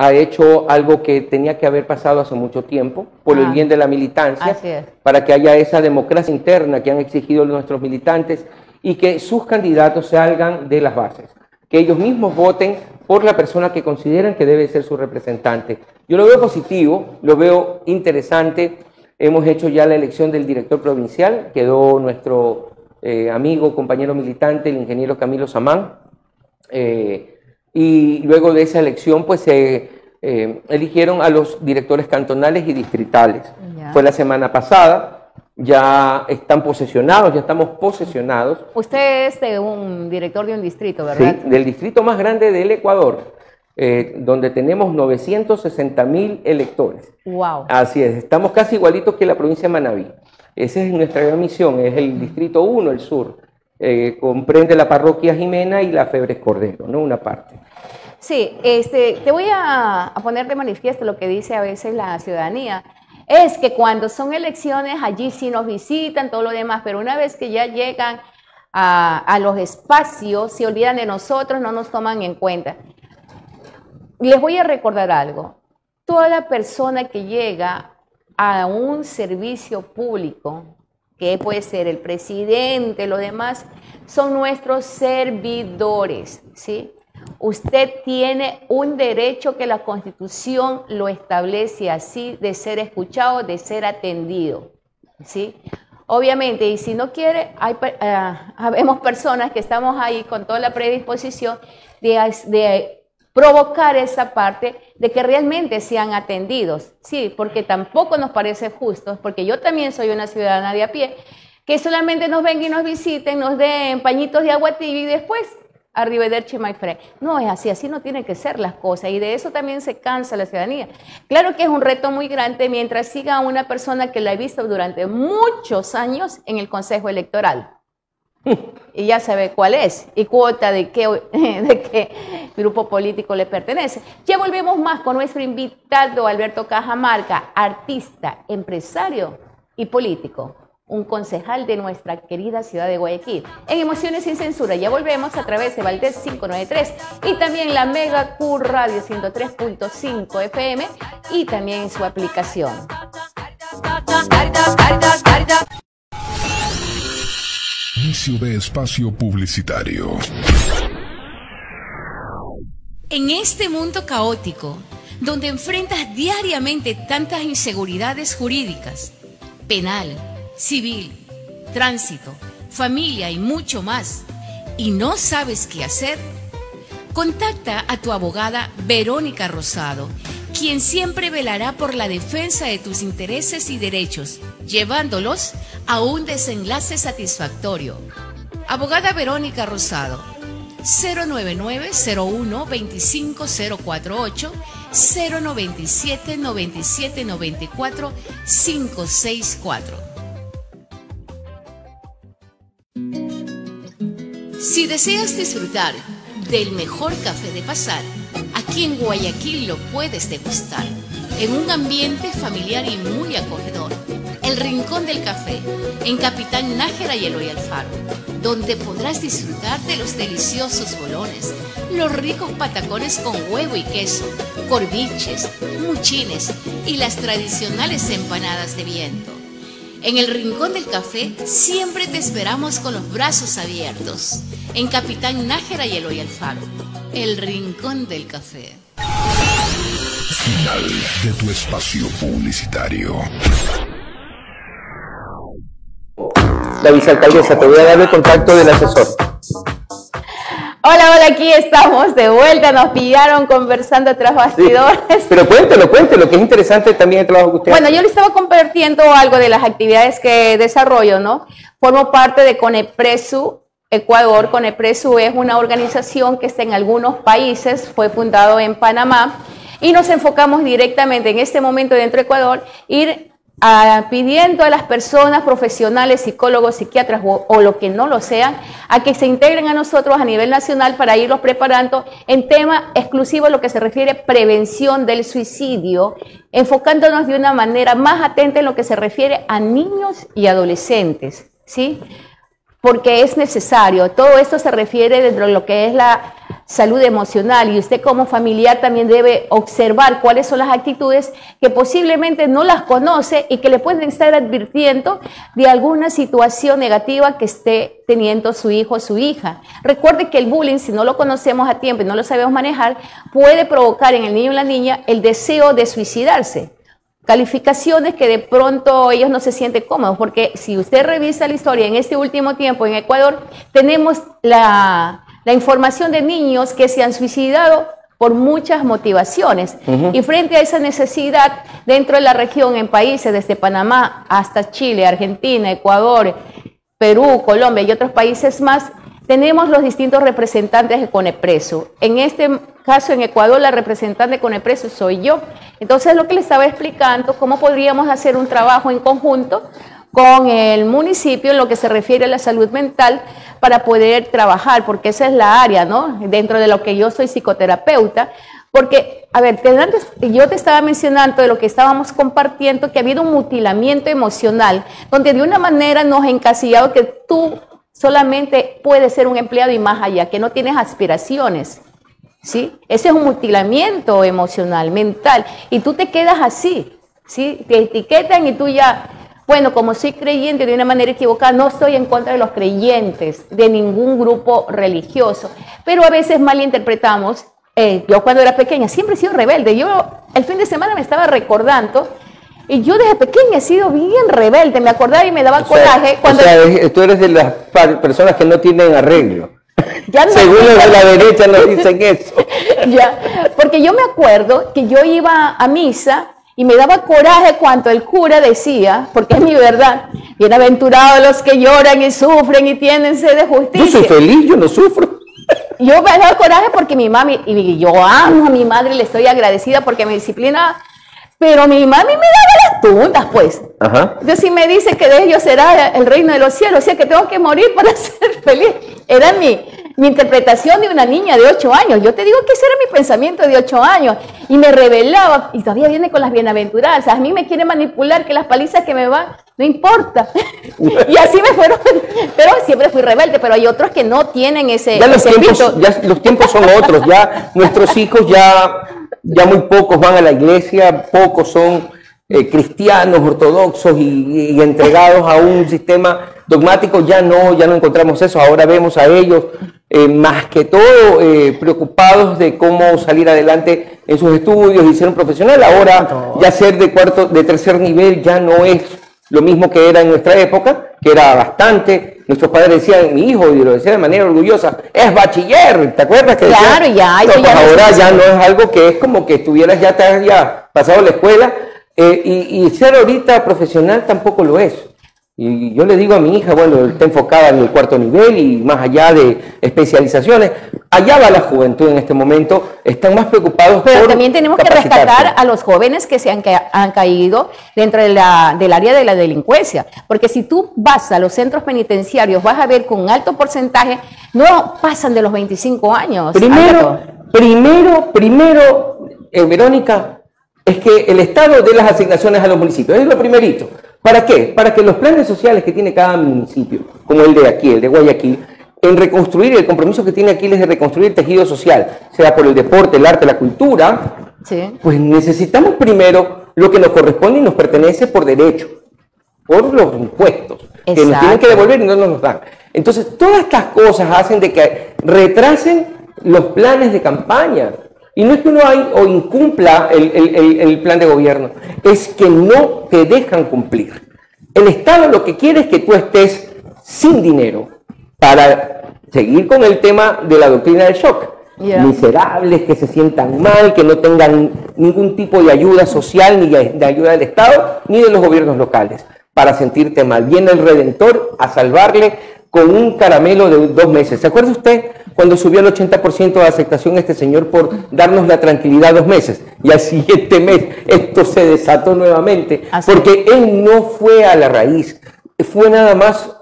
Ha hecho algo que tenía que haber pasado hace mucho tiempo, por el bien de la militancia, para que haya esa democracia interna que han exigido nuestros militantes y que sus candidatos salgan de las bases, que ellos mismos voten por la persona que consideran que debe ser su representante. Yo lo veo positivo, lo veo interesante. Hemos hecho ya la elección del director provincial, quedó nuestro amigo, compañero militante, el ingeniero Camilo Samán. Y luego de esa elección pues se eligieron a los directores cantonales y distritales. Fue la semana pasada, ya están posesionados, ya estamos posesionados. Usted es un director de un distrito, ¿verdad? Sí, del distrito más grande del Ecuador, donde tenemos 960.000 electores. Wow. Así es, estamos casi igualitos que la provincia de Manabí. Esa es nuestra gran misión, es el distrito 1, el sur. Comprende la parroquia Jimena y la Febres Cordero, ¿no? Una parte. Sí, te voy a poner de manifiesto lo que dice a veces la ciudadanía. Es que cuando son elecciones, allí sí nos visitan, todo lo demás, pero una vez que ya llegan a los espacios, se olvidan de nosotros, no nos toman en cuenta. Les voy a recordar algo. Toda persona que llega a un servicio público, que puede ser el presidente, lo demás, son nuestros servidores, ¿sí? Usted tiene un derecho que la Constitución lo establece así, de ser escuchado, de ser atendido, ¿sí? Obviamente, y si no quiere, habemos personas que estamos ahí con toda la predisposición de provocar esa parte de que realmente sean atendidos, sí, porque tampoco nos parece justo, porque yo también soy una ciudadana de a pie, que solamente nos vengan y nos visiten, nos den pañitos de agua tibia y después, arrivederci my friend. No es así, así no tienen que ser las cosas y de eso también se cansa la ciudadanía. Claro que es un reto muy grande mientras siga una persona que la he visto durante muchos años en el Consejo Electoral. Y ya sabe cuál es y cuota de qué grupo político le pertenece. Ya volvemos más con nuestro invitado Alberto Cajamarca, artista, empresario y político, un concejal de nuestra querida ciudad de Guayaquil. En Emociones sin Censura ya volvemos a través de Valdés 593 y también la Mega Q Radio 103.5 FM y también en su aplicación. Inicio de espacio publicitario. En este mundo caótico, donde enfrentas diariamente tantas inseguridades jurídicas, penal, civil, tránsito, familia y mucho más, y no sabes qué hacer, contacta a tu abogada Verónica Rosado, quien siempre velará por la defensa de tus intereses y derechos, llevándolos a un desenlace satisfactorio. Abogada Verónica Rosado, 099-01-25048, 097-9794-564. Si deseas disfrutar del mejor café de pasar, aquí en Guayaquil lo puedes degustar, en un ambiente familiar y muy acogedor. El Rincón del Café, en Capitán Nájera y Eloy Alfaro, donde podrás disfrutar de los deliciosos bolones, los ricos patacones con huevo y queso, corviches, muchines y las tradicionales empanadas de viento. En el Rincón del Café siempre te esperamos con los brazos abiertos. En Capitán Nájera y Eloy Alfaro, el Rincón del Café. Final de tu espacio publicitario. La vicealcaldesa, te voy a dar el contacto del asesor. Hola, aquí estamos de vuelta, nos pillaron conversando tras bastidores. Sí, pero cuéntelo, que es interesante también el trabajo que usted hace. Bueno, yo le estaba compartiendo algo de las actividades que desarrollo, ¿no? Formo parte de CONEPRESU Ecuador. CONEPRESU es una organización que está en algunos países, fue fundado en Panamá, y nos enfocamos directamente en este momento dentro de Ecuador, pidiendo a las personas profesionales, psicólogos, psiquiatras o lo que no lo sean, a que se integren a nosotros a nivel nacional para irlos preparando en tema exclusivo a lo que se refiere prevención del suicidio, enfocándonos de una manera más atenta en lo que se refiere a niños y adolescentes, ¿sí? Porque es necesario. Todo esto se refiere dentro de lo que es la salud emocional, y usted como familiar también debe observar cuáles son las actitudes que posiblemente no las conoce y que le pueden estar advirtiendo de alguna situación negativa que esté teniendo su hijo o su hija. Recuerde que el bullying, si no lo conocemos a tiempo y no lo sabemos manejar, puede provocar en el niño o la niña el deseo de suicidarse. Calificaciones que de pronto ellos no se sienten cómodos, porque si usted revisa la historia en este último tiempo en Ecuador, tenemos la información de niños que se han suicidado por muchas motivaciones. Y frente a esa necesidad, dentro de la región, en países desde Panamá hasta Chile, Argentina, Ecuador, Perú, Colombia y otros países más, tenemos los distintos representantes de CONEPRESU. En este caso, en Ecuador, la representante de CONEPRESU soy yo. Entonces, lo que le estaba explicando, cómo podríamos hacer un trabajo en conjunto con el municipio en lo que se refiere a la salud mental para poder trabajar, porque esa es la área, ¿no? Dentro de lo que yo soy psicoterapeuta, porque, a ver, antes yo te estaba mencionando de lo que estábamos compartiendo, que ha habido un mutilamiento emocional, donde de una manera nos ha encasillado que tú solamente puedes ser un empleado y más allá, que no tienes aspiraciones, ¿sí? Ese es un mutilamiento emocional, mental, y tú te quedas así, ¿sí? Te etiquetan y tú ya... Bueno, como soy creyente de una manera equivocada, no estoy en contra de los creyentes, de ningún grupo religioso, pero a veces malinterpretamos. Yo cuando era pequeña siempre he sido rebelde. Yo el fin de semana me estaba recordando, y yo desde pequeña he sido bien rebelde, me acordaba y me daba coraje. Cuando... tú eres de las personas que no tienen arreglo. Ya no, según los de la derecha nos dicen eso. Ya, porque yo me acuerdo que yo iba a misa, y me daba coraje cuando el cura decía, porque es mi verdad, bienaventurados los que lloran y sufren y tienen sed de justicia. Yo soy feliz, yo no sufro. Yo me daba coraje porque mi mami, y yo amo a mi madre y le estoy agradecida porque me disciplina, pero mi mami me daba las tundas, pues. Ajá. Entonces, si me dice que de ellos será el reino de los cielos, o sea que tengo que morir para ser feliz. Era mi interpretación de una niña de 8 años. Yo te digo que ese era mi pensamiento de 8 años. Y me rebelaba, y todavía viene con las bienaventuradas. A mí me quiere manipular, que las palizas que me van, no importa. Y así me fueron. Pero siempre fui rebelde, pero hay otros que no tienen ese los tiempos son otros. Ya nuestros hijos ya muy pocos van a la iglesia, pocos son cristianos, ortodoxos y entregados a un sistema dogmático. Ya no encontramos eso. Ahora vemos a ellos más que todo preocupados de cómo salir adelante en sus estudios y ser un profesional. Ahora ya ser de tercer nivel ya no es lo mismo que era en nuestra época, que era bastante. Nuestros padres decían, mi hijo, y lo decía de manera orgullosa, es bachiller, ¿te acuerdas? Que claro, decían? ya. No, pues ahora ya no es algo que es como que estuvieras ya, te haya pasado la escuela, y ser ahorita profesional tampoco lo es. Y yo le digo a mi hija, bueno, está enfocada en el cuarto nivel y más allá de especializaciones. Allá va la juventud en este momento, están más preocupados Pero por también tenemos que capacitarse. rescatar a los jóvenes que han caído dentro del área de la delincuencia. Porque si tú vas a los centros penitenciarios, vas a ver con alto porcentaje, no pasan de los 25 años. Primero, Verónica, es que el Estado dé las asignaciones a los municipios. Es lo primerito. ¿Para qué? Para que los planes sociales que tiene cada municipio, como el de aquí, el de Guayaquil, en reconstruir, el compromiso que tiene aquí es de reconstruir el tejido social, sea por el deporte, el arte, la cultura, sí, pues necesitamos primero lo que nos corresponde y nos pertenece por derecho, por los impuestos, exacto, que nos tienen que devolver y no nos dan. Entonces, todas estas cosas hacen de que retrasen los planes de campaña. Y no es que uno o incumpla el plan de gobierno, es que no te dejan cumplir. El Estado lo que quiere es que tú estés sin dinero para seguir con el tema de la doctrina del shock. Miserables, que se sientan mal, que no tengan ningún tipo de ayuda social, ni de ayuda del Estado, ni de los gobiernos locales, para sentirte mal. Viene el Redentor a salvarle con un caramelo de 2 meses. ¿Se acuerda usted cuando subió al 80% de aceptación este señor por darnos la tranquilidad 2 meses? Y al siguiente mes esto se desató nuevamente, porque él no fue a la raíz, fue nada más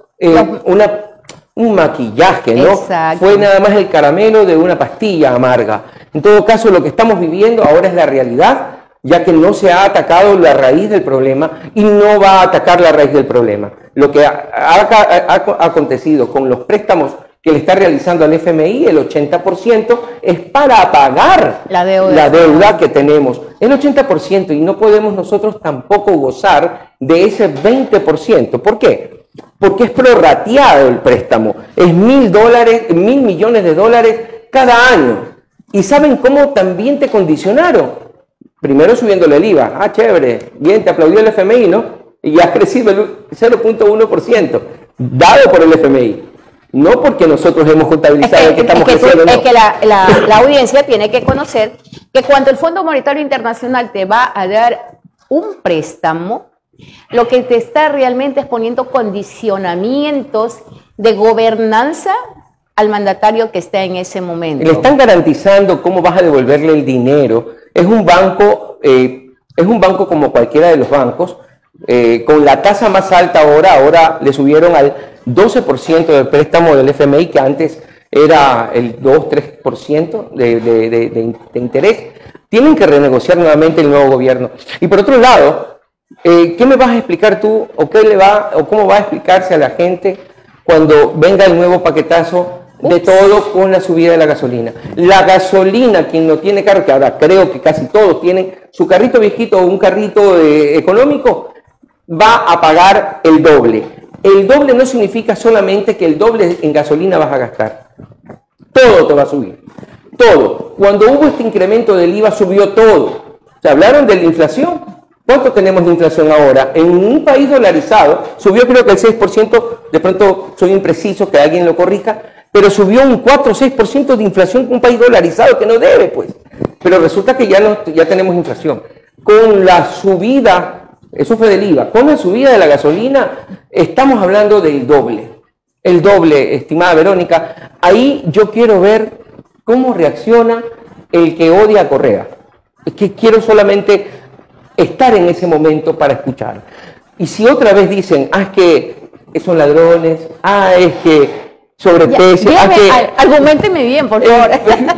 un maquillaje, ¿no? Exacto. Fue nada más el caramelo de una pastilla amarga. En todo caso, lo que estamos viviendo ahora es la realidad, ya que no se ha atacado la raíz del problema y no va a atacar la raíz del problema. Lo que ha acontecido con los préstamos que le está realizando al FMI, el 80% es para pagar la deuda que tenemos. El 80%, y no podemos nosotros tampoco gozar de ese 20%. ¿Por qué? Porque es prorrateado el préstamo. Es $1.000 millones de dólares cada año. ¿Y saben cómo también te condicionaron? Primero subiéndole el IVA. Ah, chévere, bien, te aplaudió el FMI, ¿no? Y ha crecido el 0.1%, dado por el FMI. No porque nosotros hemos contabilizado que estamos creciendo. Es que la audiencia tiene que conocer que cuando el Fondo Monetario Internacional te va a dar un préstamo, lo que te está realmente es poniendo condicionamientos de gobernanza al mandatario que está en ese momento. Le están garantizando cómo vas a devolverle el dinero. Es un banco como cualquiera de los bancos, con la tasa más alta ahora le subieron al 12% del préstamo del FMI, que antes era el 2-3% de interés. Tienen que renegociar nuevamente el nuevo gobierno. Y por otro lado, ¿qué me vas a explicar tú o cómo va a explicarse a la gente cuando venga el nuevo paquetazo de todo con la subida de la gasolina? La gasolina, quien no tiene carro, que ahora creo que casi todos tienen su carrito viejito o un carrito económico, va a pagar el doble. El doble no significa solamente que el doble en gasolina vas a gastar. Todo te va a subir. Todo. Cuando hubo este incremento del IVA, subió todo. ¿Se hablaron de la inflación? ¿Cuánto tenemos de inflación ahora? En un país dolarizado, subió creo que el 6%, de pronto soy impreciso, que alguien lo corrija, pero subió un 4 o 6% de inflación con un país dolarizado que no debe, pues. Pero resulta que ya tenemos inflación. Con la subida, eso fue del IVA, con la subida de la gasolina, estamos hablando del doble. El doble, estimada Verónica. Ahí yo quiero ver cómo reacciona el que odia a Correa. Es que quiero solamente estar en ese momento para escuchar. Y si otra vez dicen, es que son ladrones, es que sobrepeso. Arguménteme bien, por favor.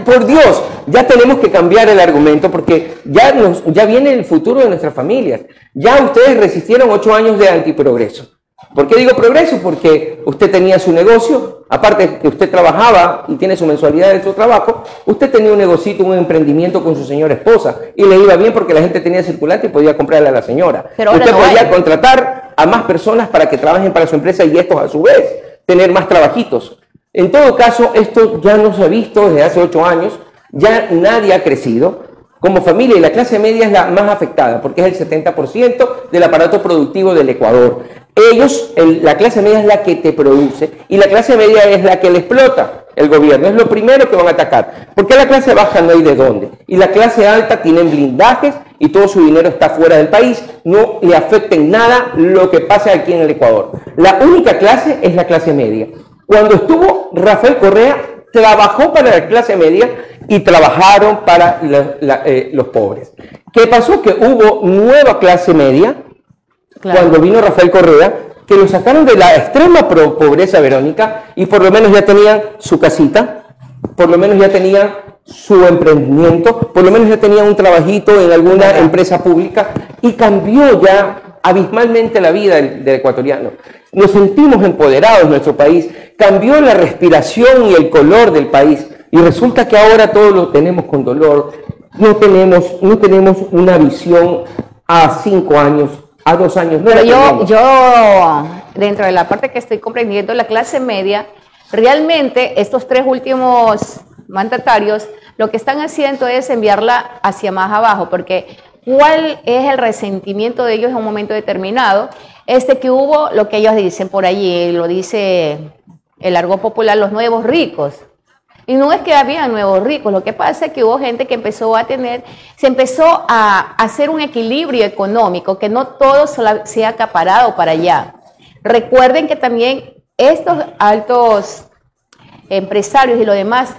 Por Dios, ya tenemos que cambiar el argumento porque ya viene el futuro de nuestras familias. Ya ustedes resistieron 8 años de antiprogreso. ¿Por qué digo progreso? Porque usted tenía su negocio, aparte de que usted trabajaba y tiene su mensualidad de su trabajo, usted tenía un negocito, un emprendimiento con su señora esposa y le iba bien porque la gente tenía circulante y podía comprarle a la señora. Pero usted podía contratar a más personas para que trabajen para su empresa y estos a su vez tener más trabajitos. En todo caso, esto ya no se ha visto desde hace 8 años, ya nadie ha crecido. Como familia, y la clase media es la más afectada, porque es el 70% del aparato productivo del Ecuador. Ellos, la clase media es la que te produce, y la clase media es la que le explota el gobierno. Es lo primero que van a atacar, porque la clase baja no hay de dónde, y la clase alta tienen blindajes, y todo su dinero está fuera del país, no le afecta en nada lo que pasa aquí en el Ecuador. La única clase es la clase media. Cuando estuvo Rafael Correa, trabajó para la clase media y trabajaron para los pobres. ¿Qué pasó? Que hubo nueva clase media, claro, cuando vino Rafael Correa, que lo sacaron de la extrema pobreza, Verónica, y por lo menos ya tenían su casita, por lo menos ya tenían su emprendimiento, por lo menos ya tenían un trabajito en alguna empresa pública, y cambió ya abismalmente la vida del ecuatoriano. Nos sentimos empoderados en nuestro país, cambió la respiración y el color del país, y resulta que ahora todo lo tenemos con dolor, no tenemos una visión a 5 años, a 2 años. No. Pero yo, dentro de la parte que estoy comprendiendo, la clase media, realmente estos 3 últimos mandatarios, lo que están haciendo es enviarla hacia más abajo, porque ¿cuál es el resentimiento de ellos en un momento determinado? Que hubo lo que ellos dicen por allí, lo dice el argot popular, los nuevos ricos. Y no es que había nuevos ricos, lo que pasa es que hubo gente que se empezó a hacer un equilibrio económico, que no todo sea acaparado para allá. Recuerden que también estos altos empresarios y lo demás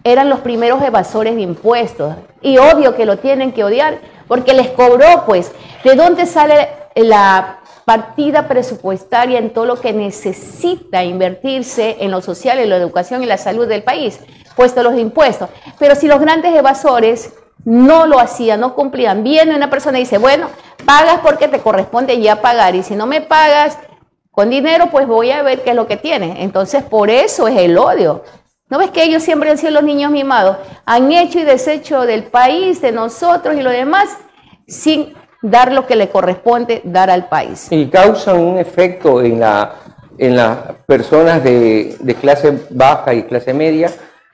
eran los primeros evasores de impuestos. Y obvio que lo tienen que odiar, porque les cobró, pues, ¿de dónde sale la partida presupuestaria en todo lo que necesita invertirse en lo social, en la educación y la salud del país? Puesto los impuestos. Pero si los grandes evasores no lo hacían, no cumplían, viene una persona y dice, bueno, pagas porque te corresponde ya pagar, y si no me pagas con dinero, pues voy a ver qué es lo que tienes. Entonces, por eso es el odio. ¿No ves que ellos siempre han sido los niños mimados? Han hecho y deshecho del país, de nosotros y lo demás, sin dar lo que le corresponde dar al país. Y causan un efecto en las personas de clase baja y clase media,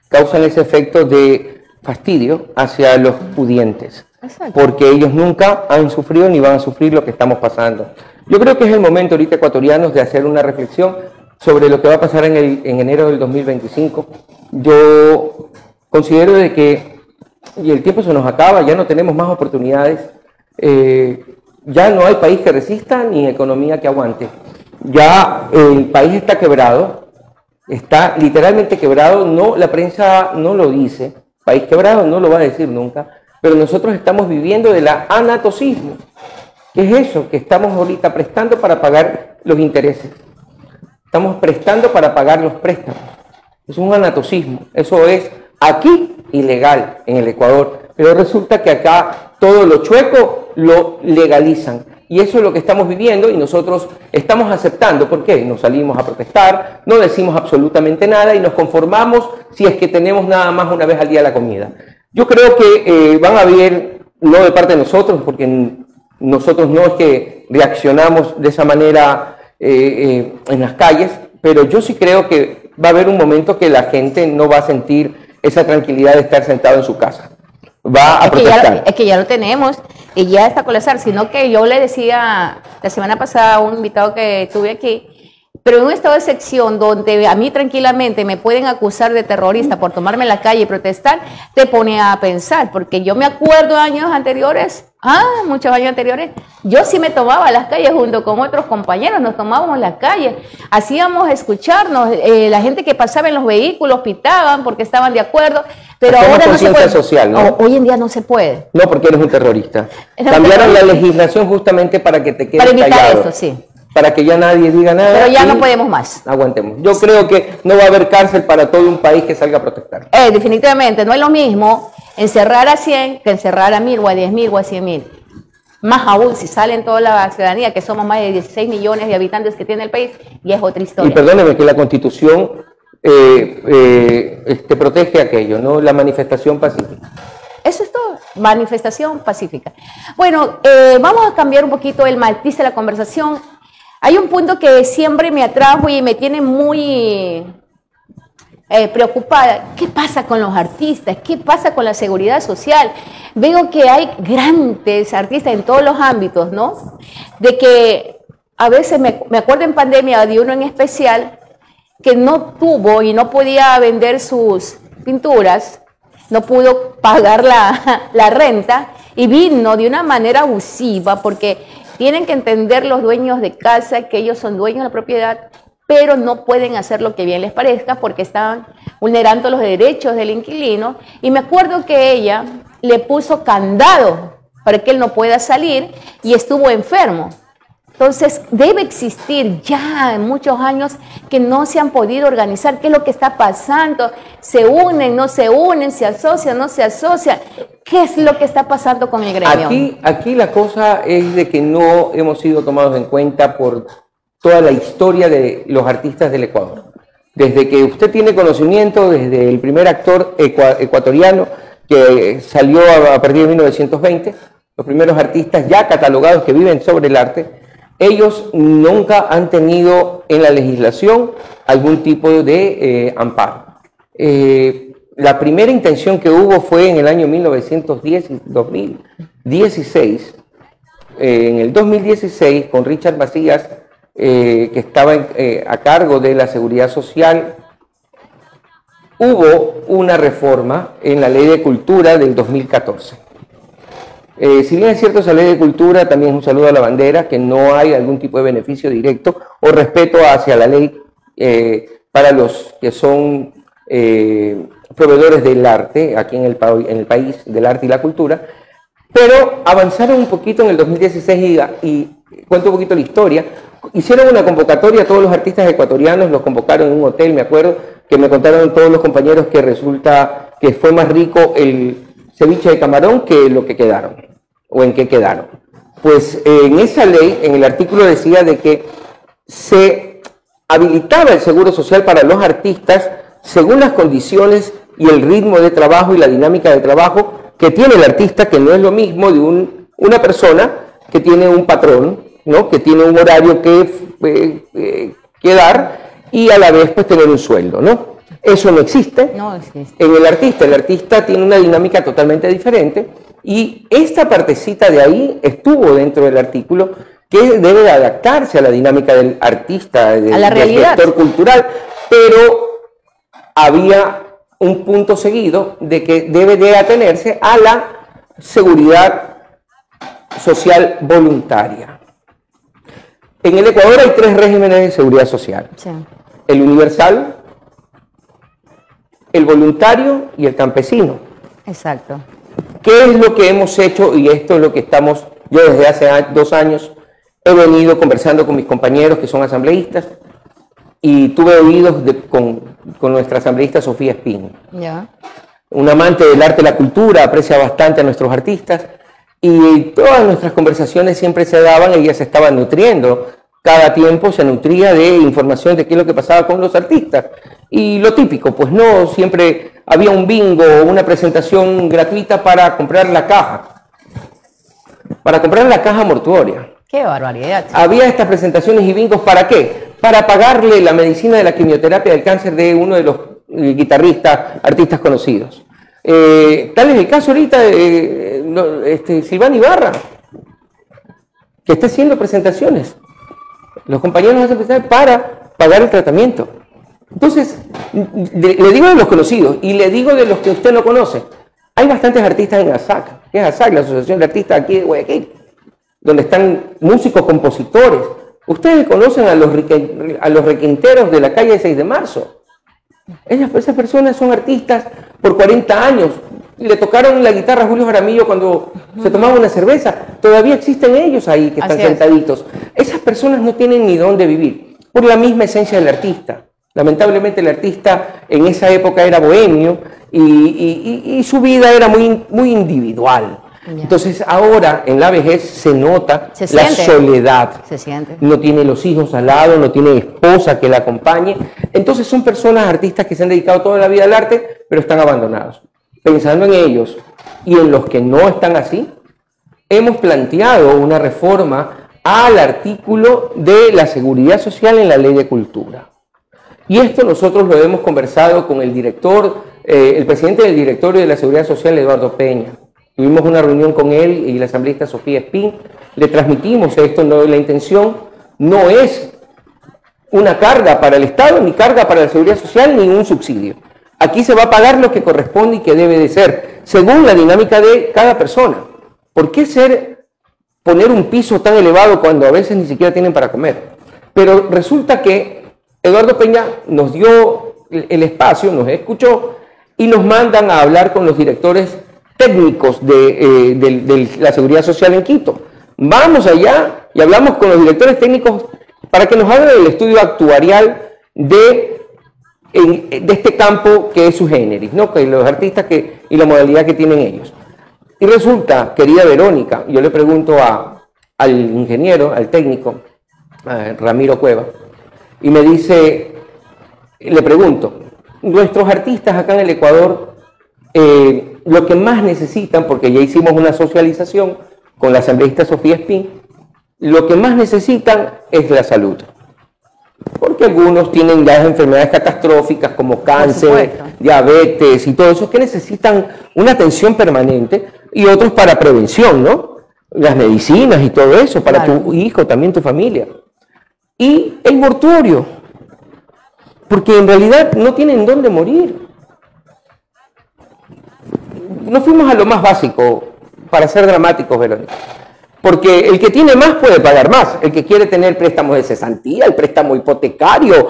causan ese efecto de fastidio hacia los pudientes. Exacto. Porque ellos nunca han sufrido ni van a sufrir lo que estamos pasando. Yo creo que es el momento ahorita, ecuatorianos, de hacer una reflexión sobre lo que va a pasar en enero del 2025. Yo considero de que y el tiempo se nos acaba, ya no tenemos más oportunidades, ya no hay país que resista ni economía que aguante. Ya el país está quebrado, está literalmente quebrado, no, la prensa no lo dice, país quebrado no lo va a decir nunca, pero nosotros estamos viviendo del anatocismo. ¿Qué es eso? Que estamos ahorita prestando para pagar los intereses. Estamos prestando para pagar los préstamos. Es un anatocismo. Eso es aquí ilegal en el Ecuador. Pero resulta que acá todo lo chueco lo legalizan. Y eso es lo que estamos viviendo y nosotros estamos aceptando. ¿Por qué? Nos salimos a protestar, no decimos absolutamente nada y nos conformamos si es que tenemos nada más una vez al día la comida. Yo creo que van a haber, no de parte de nosotros, porque nosotros no es que reaccionamos de esa manera en las calles, pero yo sí creo que va a haber un momento que la gente no va a sentir esa tranquilidad de estar sentado en su casa. Va a protestar. Es que ya lo tenemos y ya está colapsar, sino que yo le decía la semana pasada a un invitado que tuve aquí, pero en un estado de excepción donde a mí tranquilamente me pueden acusar de terrorista por tomarme la calle y protestar, te pone a pensar, porque yo me acuerdo de años anteriores, muchos años anteriores, yo sí me tomaba las calles junto con otros compañeros, nos tomábamos las calles, hacíamos escucharnos, la gente que pasaba en los vehículos pitaban porque estaban de acuerdo, pero ahora no se puede. Social, ¿no? Hoy en día no se puede. No, porque eres un terrorista. Cambiaron la legislación justamente para que te quedes callado. Para evitar eso, sí. Para que ya nadie diga nada. Pero ya no podemos más. Aguantemos. Yo creo que no va a haber cárcel para todo un país que salga a protestar. Definitivamente, no es lo mismo encerrar a 100 que encerrar a 1000 o a 10.000 o a 100.000. Más aún si salen toda la ciudadanía, que somos más de 16 millones de habitantes que tiene el país, y es otra historia. Y perdóneme que la Constitución protege aquello, ¿no? La manifestación pacífica. Eso es todo, manifestación pacífica. Bueno, vamos a cambiar un poquito el matiz de la conversación. Hay un punto que siempre me atrajo y me tiene muy preocupada, ¿qué pasa con los artistas? ¿Qué pasa con la seguridad social? Veo que hay grandes artistas en todos los ámbitos, ¿no? De que a veces me acuerdo en pandemia de uno en especial que no tuvo y no podía vender sus pinturas, no pudo pagar la renta y vino de una manera abusiva, porque tienen que entender los dueños de casa que ellos son dueños de la propiedad, pero no pueden hacer lo que bien les parezca porque están vulnerando los derechos del inquilino. Y me acuerdo que ella le puso candado para que él no pueda salir y estuvo enfermo. Entonces, debe existir ya en muchos años que no se han podido organizar. ¿Qué es lo que está pasando? ¿Se unen, no se unen? ¿Se asocian, no se asocian? ¿Qué es lo que está pasando con el gremio? Aquí la cosa es de que no hemos sido tomados en cuenta por toda la historia de los artistas del Ecuador. Desde que usted tiene conocimiento, desde el primer actor ecuatoriano que salió a partir de 1920, los primeros artistas ya catalogados que viven sobre el arte, ellos nunca han tenido en la legislación algún tipo de amparo. La primera intención que hubo fue en el año 1910 y 2016. En el 2016, con Richard Macías, que estaba a cargo de la Seguridad Social, hubo una reforma en la Ley de Cultura del 2014. Si bien es cierto, esa Ley de Cultura también es un saludo a la bandera, que no hay algún tipo de beneficio directo o respeto hacia la ley para los que son proveedores del arte aquí en el país, del arte y la cultura, pero avanzaron un poquito en el 2016 y cuento un poquito la historia. Hicieron una convocatoria a todos los artistas ecuatorianos, los convocaron en un hotel, me acuerdo, que me contaron todos los compañeros que resulta que fue más rico el ceviche de camarón que lo que quedaron, o en qué quedaron. Pues en esa ley, en el artículo decía de que se habilitaba el seguro social para los artistas según las condiciones y el ritmo de trabajo y la dinámica de trabajo que tiene el artista, que no es lo mismo de una persona que tiene un patrón, ¿no? Que tiene un horario que dar y a la vez pues tener un sueldo, ¿no? Eso no existe. No existe. En el artista tiene una dinámica totalmente diferente y esta partecita de ahí estuvo dentro del artículo, que debe de adaptarse a la dinámica del artista, del sector cultural, pero había un punto seguido de que debe de atenerse a la seguridad social voluntaria. En el Ecuador hay 3 regímenes de seguridad social. Sí. El universal, el voluntario y el campesino. Exacto. ¿Qué es lo que hemos hecho? Y esto es lo que estamos, yo desde hace 2 años he venido conversando con mis compañeros que son asambleístas y tuve oídos con nuestra asambleísta Sofía Espín. Ya. Un amante del arte y la cultura, aprecia bastante a nuestros artistas y todas nuestras conversaciones siempre se daban, ella se estaba nutriendo. Cada tiempo se nutría de información de qué es lo que pasaba con los artistas. Y lo típico, pues no siempre había un bingo o una presentación gratuita para comprar la caja. Para comprar la caja mortuoria. ¡Qué barbaridad! Había estas presentaciones y bingos, ¿para qué? Para pagarle la medicina de la quimioterapia del cáncer de uno de los guitarristas, artistas conocidos. Tal es el caso ahorita de Silván Ibarra, que está haciendo presentaciones. Los compañeros hacen presentaciones para pagar el tratamiento. Entonces, le digo de los conocidos y le digo de los que usted no conoce. Hay bastantes artistas en ASAC, que es ASAC, la Asociación de Artistas aquí de Guayaquil, donde están músicos, compositores. Ustedes conocen a los requinteros de la calle 6 de marzo. Esas personas son artistas por 40 años. Le tocaron la guitarra a Julio Jaramillo cuando se tomaba una cerveza. Todavía existen ellos ahí que están sentaditos. Esas personas no tienen ni dónde vivir, por la misma esencia del artista. Lamentablemente el artista en esa época era bohemio y su vida era muy individual. Ya. Entonces ahora en la vejez se nota la soledad. Se siente. No tiene los hijos al lado, no tiene esposa que la acompañe. Entonces son personas, artistas que se han dedicado toda la vida al arte, pero están abandonados. Pensando en ellos y en los que no están así, hemos planteado una reforma al artículo de la seguridad social en la Ley de Cultura. Y esto nosotros lo hemos conversado con el director, el presidente del directorio de la Seguridad Social, Eduardo Peña. Tuvimos una reunión con él y la asambleísta Sofía Espín. Le transmitimos esto, la intención no es una carga para el Estado, ni carga para la Seguridad Social, ni un subsidio. Aquí se va a pagar lo que corresponde y que debe de ser, según la dinámica de cada persona. ¿Por qué poner un piso tan elevado cuando a veces ni siquiera tienen para comer? Pero resulta que Eduardo Peña nos dio el espacio, nos escuchó y nos mandan a hablar con los directores técnicos de la Seguridad Social en Quito. Vamos allá y hablamos con los directores técnicos para que nos hablen del estudio actuarial de este campo que es su generis, ¿no? Que los artistas y la modalidad que tienen ellos. Y resulta, querida Verónica, yo le pregunto al ingeniero, al técnico, a Ramiro Cueva, y me dice, le pregunto, nuestros artistas acá en el Ecuador, lo que más necesitan, porque ya hicimos una socialización con la asambleísta Sofía Espín, lo que más necesitan es la salud. Porque algunos tienen ya enfermedades catastróficas como cáncer, diabetes y todo eso que necesitan una atención permanente, y otros para prevención, ¿no? Las medicinas y todo eso, para tu hijo, también tu familia. Y el mortuorio, porque en realidad no tienen dónde morir. Nos fuimos a lo más básico, para ser dramáticos, Verónica. Porque el que tiene más puede pagar más. El que quiere tener préstamos de cesantía, el préstamo hipotecario,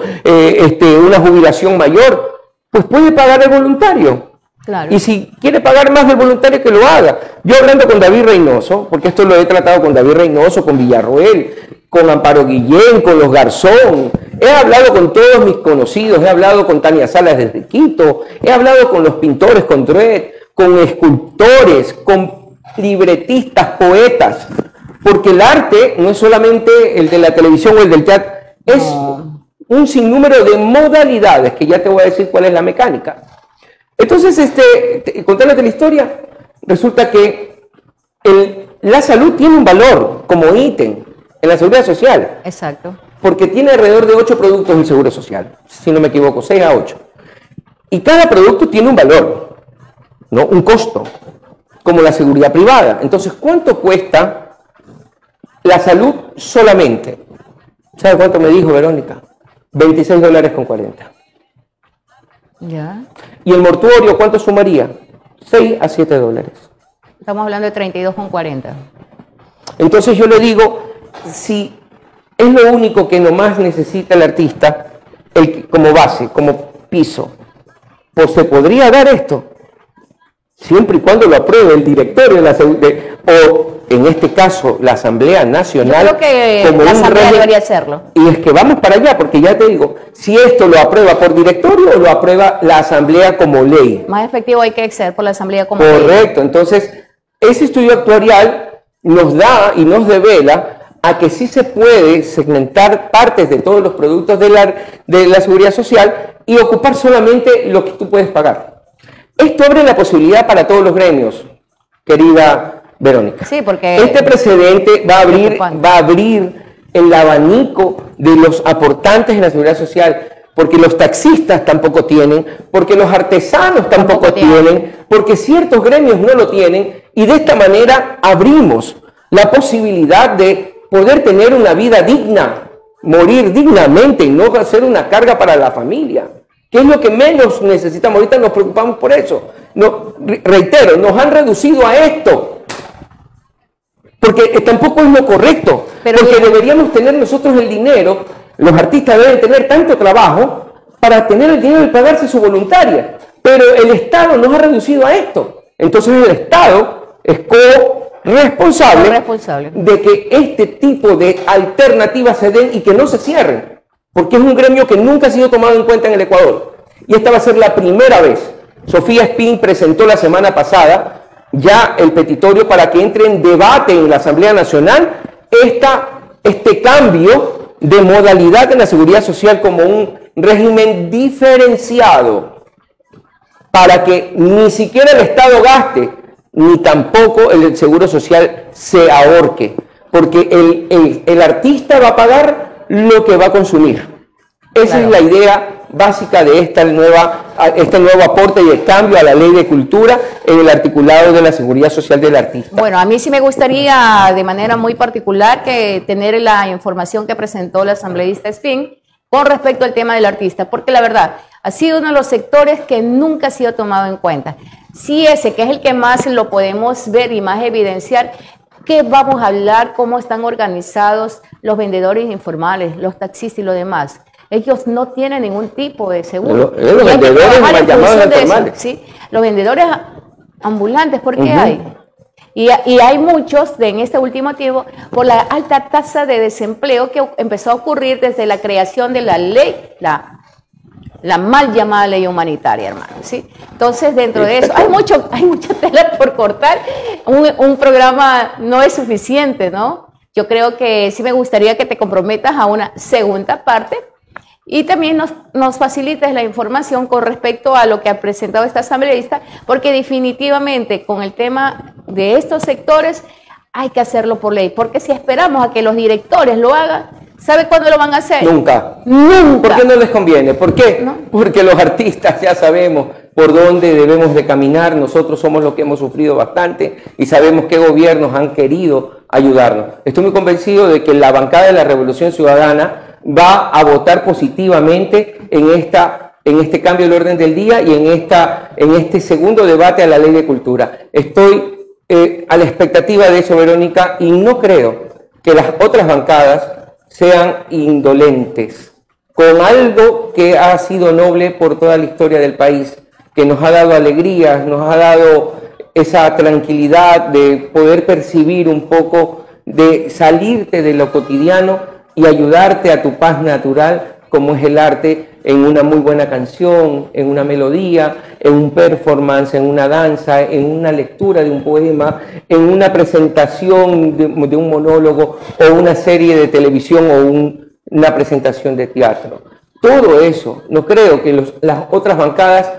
una jubilación mayor, pues puede pagar el voluntario. Claro. Y si quiere pagar más del voluntario, que lo haga. Yo hablando con David Reynoso, porque esto lo he tratado con David Reynoso, con Villarroel, con Amparo Guillén, con los Garzón, he hablado con todos mis conocidos, he hablado con Tania Salas desde Quito, he hablado con los pintores, con Druet, con escultores, con libretistas, poetas, porque el arte no es solamente el de la televisión o el del teatro, es un sinnúmero de modalidades, que ya te voy a decir cuál es la mecánica. Entonces, contándote la historia, resulta que la salud tiene un valor como ítem en la seguridad social. Exacto. Porque tiene alrededor de 8 productos del seguro social, si no me equivoco, 6 a 8. Y cada producto tiene un valor, ¿no? Un costo, como la seguridad privada. Entonces, ¿cuánto cuesta la salud solamente? ¿Sabe cuánto me dijo Verónica? $26.40. Ya. ¿Y el mortuorio cuánto sumaría? $6 a $7. Estamos hablando de 32,40. Entonces yo le digo, si es lo único que nomás necesita el artista, como base, como piso, pues se podría dar esto, siempre y cuando lo apruebe el directorio o en este caso la Asamblea Nacional. Yo creo que la Asamblea debería hacerlo. Y es que vamos para allá, porque ya te digo, si esto lo aprueba por directorio o lo aprueba la Asamblea como ley. Más efectivo hay que ser por la Asamblea como ley. Correcto, entonces ese estudio actuarial nos da y nos devela a que sí se puede segmentar partes de todos los productos de la seguridad social y ocupar solamente lo que tú puedes pagar. Esto abre la posibilidad para todos los gremios, querida Verónica. Sí, porque este precedente va a abrir el abanico de los aportantes en la seguridad social, porque los taxistas tampoco tienen, porque los artesanos tampoco tienen, porque ciertos gremios no lo tienen, y de esta manera abrimos la posibilidad de poder tener una vida digna, morir dignamente y no ser una carga para la familia, que es lo que menos necesitamos. Ahorita nos preocupamos por eso. No, reitero, nos han reducido a esto, porque tampoco es lo correcto, porque deberíamos tener nosotros el dinero, los artistas deben tener tanto trabajo para tener el dinero y pagarse su voluntaria, pero el Estado nos ha reducido a esto. Entonces el Estado es responsable de que este tipo de alternativas se den y que no se cierren, porque es un gremio que nunca ha sido tomado en cuenta en el Ecuador, y esta va a ser la primera vez. Sofía Espín presentó la semana pasada ya el petitorio para que entre en debate en la Asamblea Nacional este cambio de modalidad en la seguridad social como un régimen diferenciado, para que ni siquiera el Estado gaste, ni tampoco el seguro social se ahorque, porque el artista va a pagar lo que va a consumir. Esa es la idea básica de este nuevo aporte y el cambio a la ley de cultura en el articulado de la seguridad social del artista. Bueno, a mí sí me gustaría de manera muy particular que tener la información que presentó la asambleísta Espín con respecto al tema del artista, porque la verdad ha sido uno de los sectores que nunca ha sido tomado en cuenta. Sí, ese que es el que más lo podemos ver y más evidenciar. ¿Qué vamos a hablar? ¿Cómo están organizados los vendedores informales, los taxistas y lo demás? Ellos no tienen ningún tipo de seguro. Los vendedores mal llamados informales. ¿Sí? Los vendedores ambulantes, ¿por qué hay? Y hay muchos en este último tiempo por la alta tasa de desempleo que empezó a ocurrir desde la creación de la ley, la mal llamada ley humanitaria, hermano, ¿sí? Entonces, dentro de eso, hay mucha tela por cortar. Un programa no es suficiente, ¿no? Yo creo que sí me gustaría que te comprometas a una segunda parte y también nos facilites la información con respecto a lo que ha presentado esta asambleísta, porque definitivamente con el tema de estos sectores hay que hacerlo por ley, porque si esperamos a que los directores lo hagan, ¿sabe cuándo lo van a hacer? Nunca. Nunca. ¿Por qué no les conviene? ¿Por qué? ¿No? Porque los artistas ya sabemos por dónde debemos de caminar. Nosotros somos los que hemos sufrido bastante y sabemos qué gobiernos han querido ayudarnos. Estoy muy convencido de que la bancada de la Revolución Ciudadana va a votar positivamente en este cambio del orden del día y en este segundo debate a la Ley de Cultura. Estoy a la expectativa de eso, Verónica, y no creo que las otras bancadas sean indolentes con algo que ha sido noble por toda la historia del país, que nos ha dado alegrías, nos ha dado esa tranquilidad de poder percibir un poco, de salirte de lo cotidiano y ayudarte a tu paz natural, como es el arte, en una muy buena canción, en una melodía, en un performance, en una danza, en una lectura de un poema, en una presentación de un monólogo o una serie de televisión o una presentación de teatro. Todo eso, no creo que las otras bancadas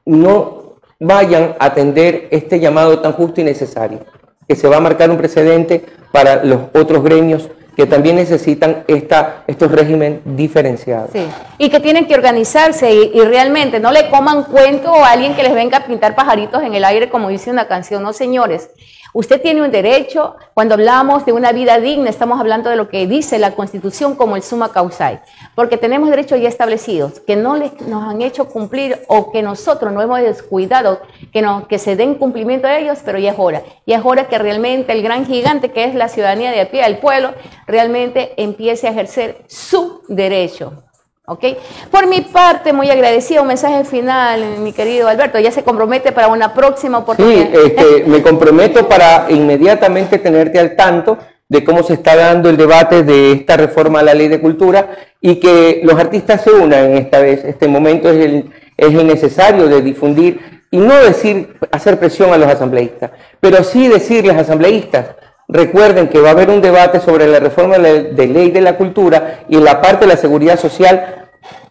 no vayan a atender este llamado tan justo y necesario, que se va a marcar un precedente para los otros gremios que también necesitan estos regímenes diferenciados. Sí, y que tienen que organizarse y realmente no le coman cuento a alguien que les venga a pintar pajaritos en el aire como dice una canción. No, señores, usted tiene un derecho. Cuando hablamos de una vida digna, estamos hablando de lo que dice la Constitución como el summa causae, porque tenemos derechos ya establecidos que no nos han hecho cumplir o que nosotros no hemos descuidado que se den cumplimiento a ellos, pero ya es hora. Y es hora que realmente el gran gigante que es la ciudadanía de a pie, el pueblo, realmente empiece a ejercer su derecho. ¿Ok? Por mi parte, muy agradecida, un mensaje final, mi querido Alberto, ya se compromete para una próxima oportunidad. Sí, me comprometo para inmediatamente tenerte al tanto de cómo se está dando el debate de esta reforma a la Ley de Cultura y que los artistas se unan esta vez. Este momento es el necesario de difundir y no hacer presión a los asambleístas, pero sí decirles asambleístas, recuerden que va a haber un debate sobre la reforma de ley de la cultura y en la parte de la seguridad social,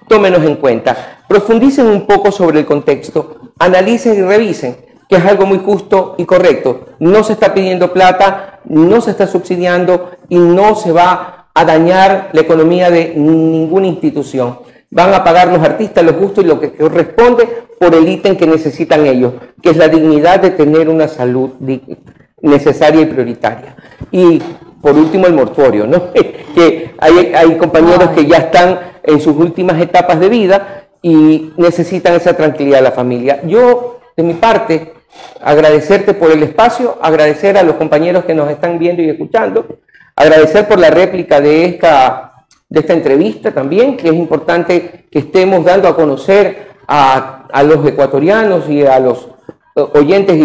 tómenos en cuenta. Profundicen un poco sobre el contexto, analicen y revisen, que es algo muy justo y correcto. No se está pidiendo plata, no se está subsidiando y no se va a dañar la economía de ninguna institución. Van a pagar los artistas lo justo y lo que corresponde por el ítem que necesitan ellos, que es la dignidad de tener una salud digna, necesaria y prioritaria. Y por último el mortuorio, ¿no? Que hay compañeros que ya están en sus últimas etapas de vida y necesitan esa tranquilidad de la familia. Yo, de mi parte, agradecerte por el espacio, agradecer a los compañeros que nos están viendo y escuchando, agradecer por la réplica de esta entrevista también, que es importante que estemos dando a conocer a los ecuatorianos y a los oyentes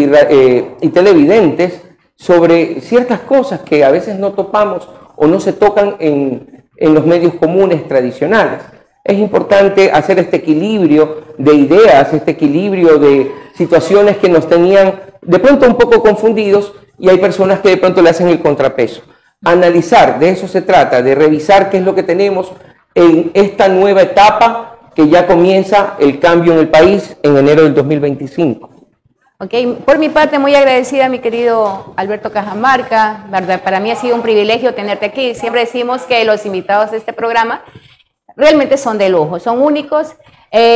y televidentes sobre ciertas cosas que a veces no topamos o no se tocan en los medios comunes tradicionales. Es importante hacer este equilibrio de ideas, este equilibrio de situaciones que nos tenían de pronto un poco confundidos y hay personas que de pronto le hacen el contrapeso. Analizar, de eso se trata, de revisar qué es lo que tenemos en esta nueva etapa que ya comienza el cambio en el país en enero del 2025. Okay. Por mi parte, muy agradecida a mi querido Alberto Cajamarca, ¿verdad? Para mí ha sido un privilegio tenerte aquí. Siempre decimos que los invitados de este programa realmente son de lujo, son únicos.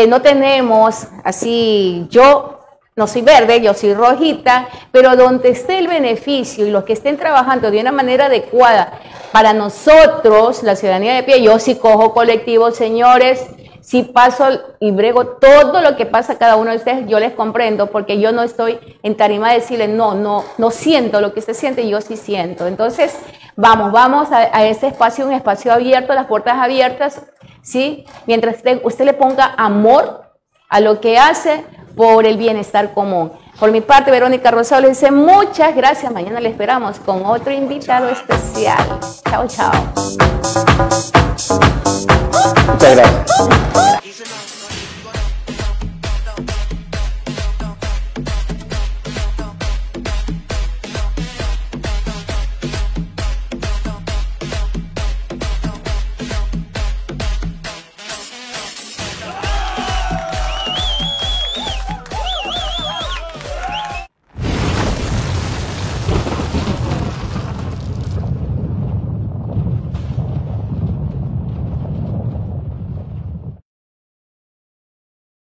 no tenemos así, yo no soy verde, yo soy rojita, pero donde esté el beneficio y los que estén trabajando de una manera adecuada para nosotros, la ciudadanía de pie, yo sí cojo colectivos, señores, sí paso y brego todo lo que pasa a cada uno de ustedes, yo les comprendo, porque yo no estoy en tarima de decirles, no siento lo que usted siente, yo sí siento. Entonces, vamos a este espacio, un espacio abierto, las puertas abiertas, ¿sí? Mientras usted le ponga amor a lo que hace por el bienestar común. Por mi parte, Verónica Rosado le dice muchas gracias. Mañana le esperamos con otro invitado especial. Chao, chao. Muchas gracias.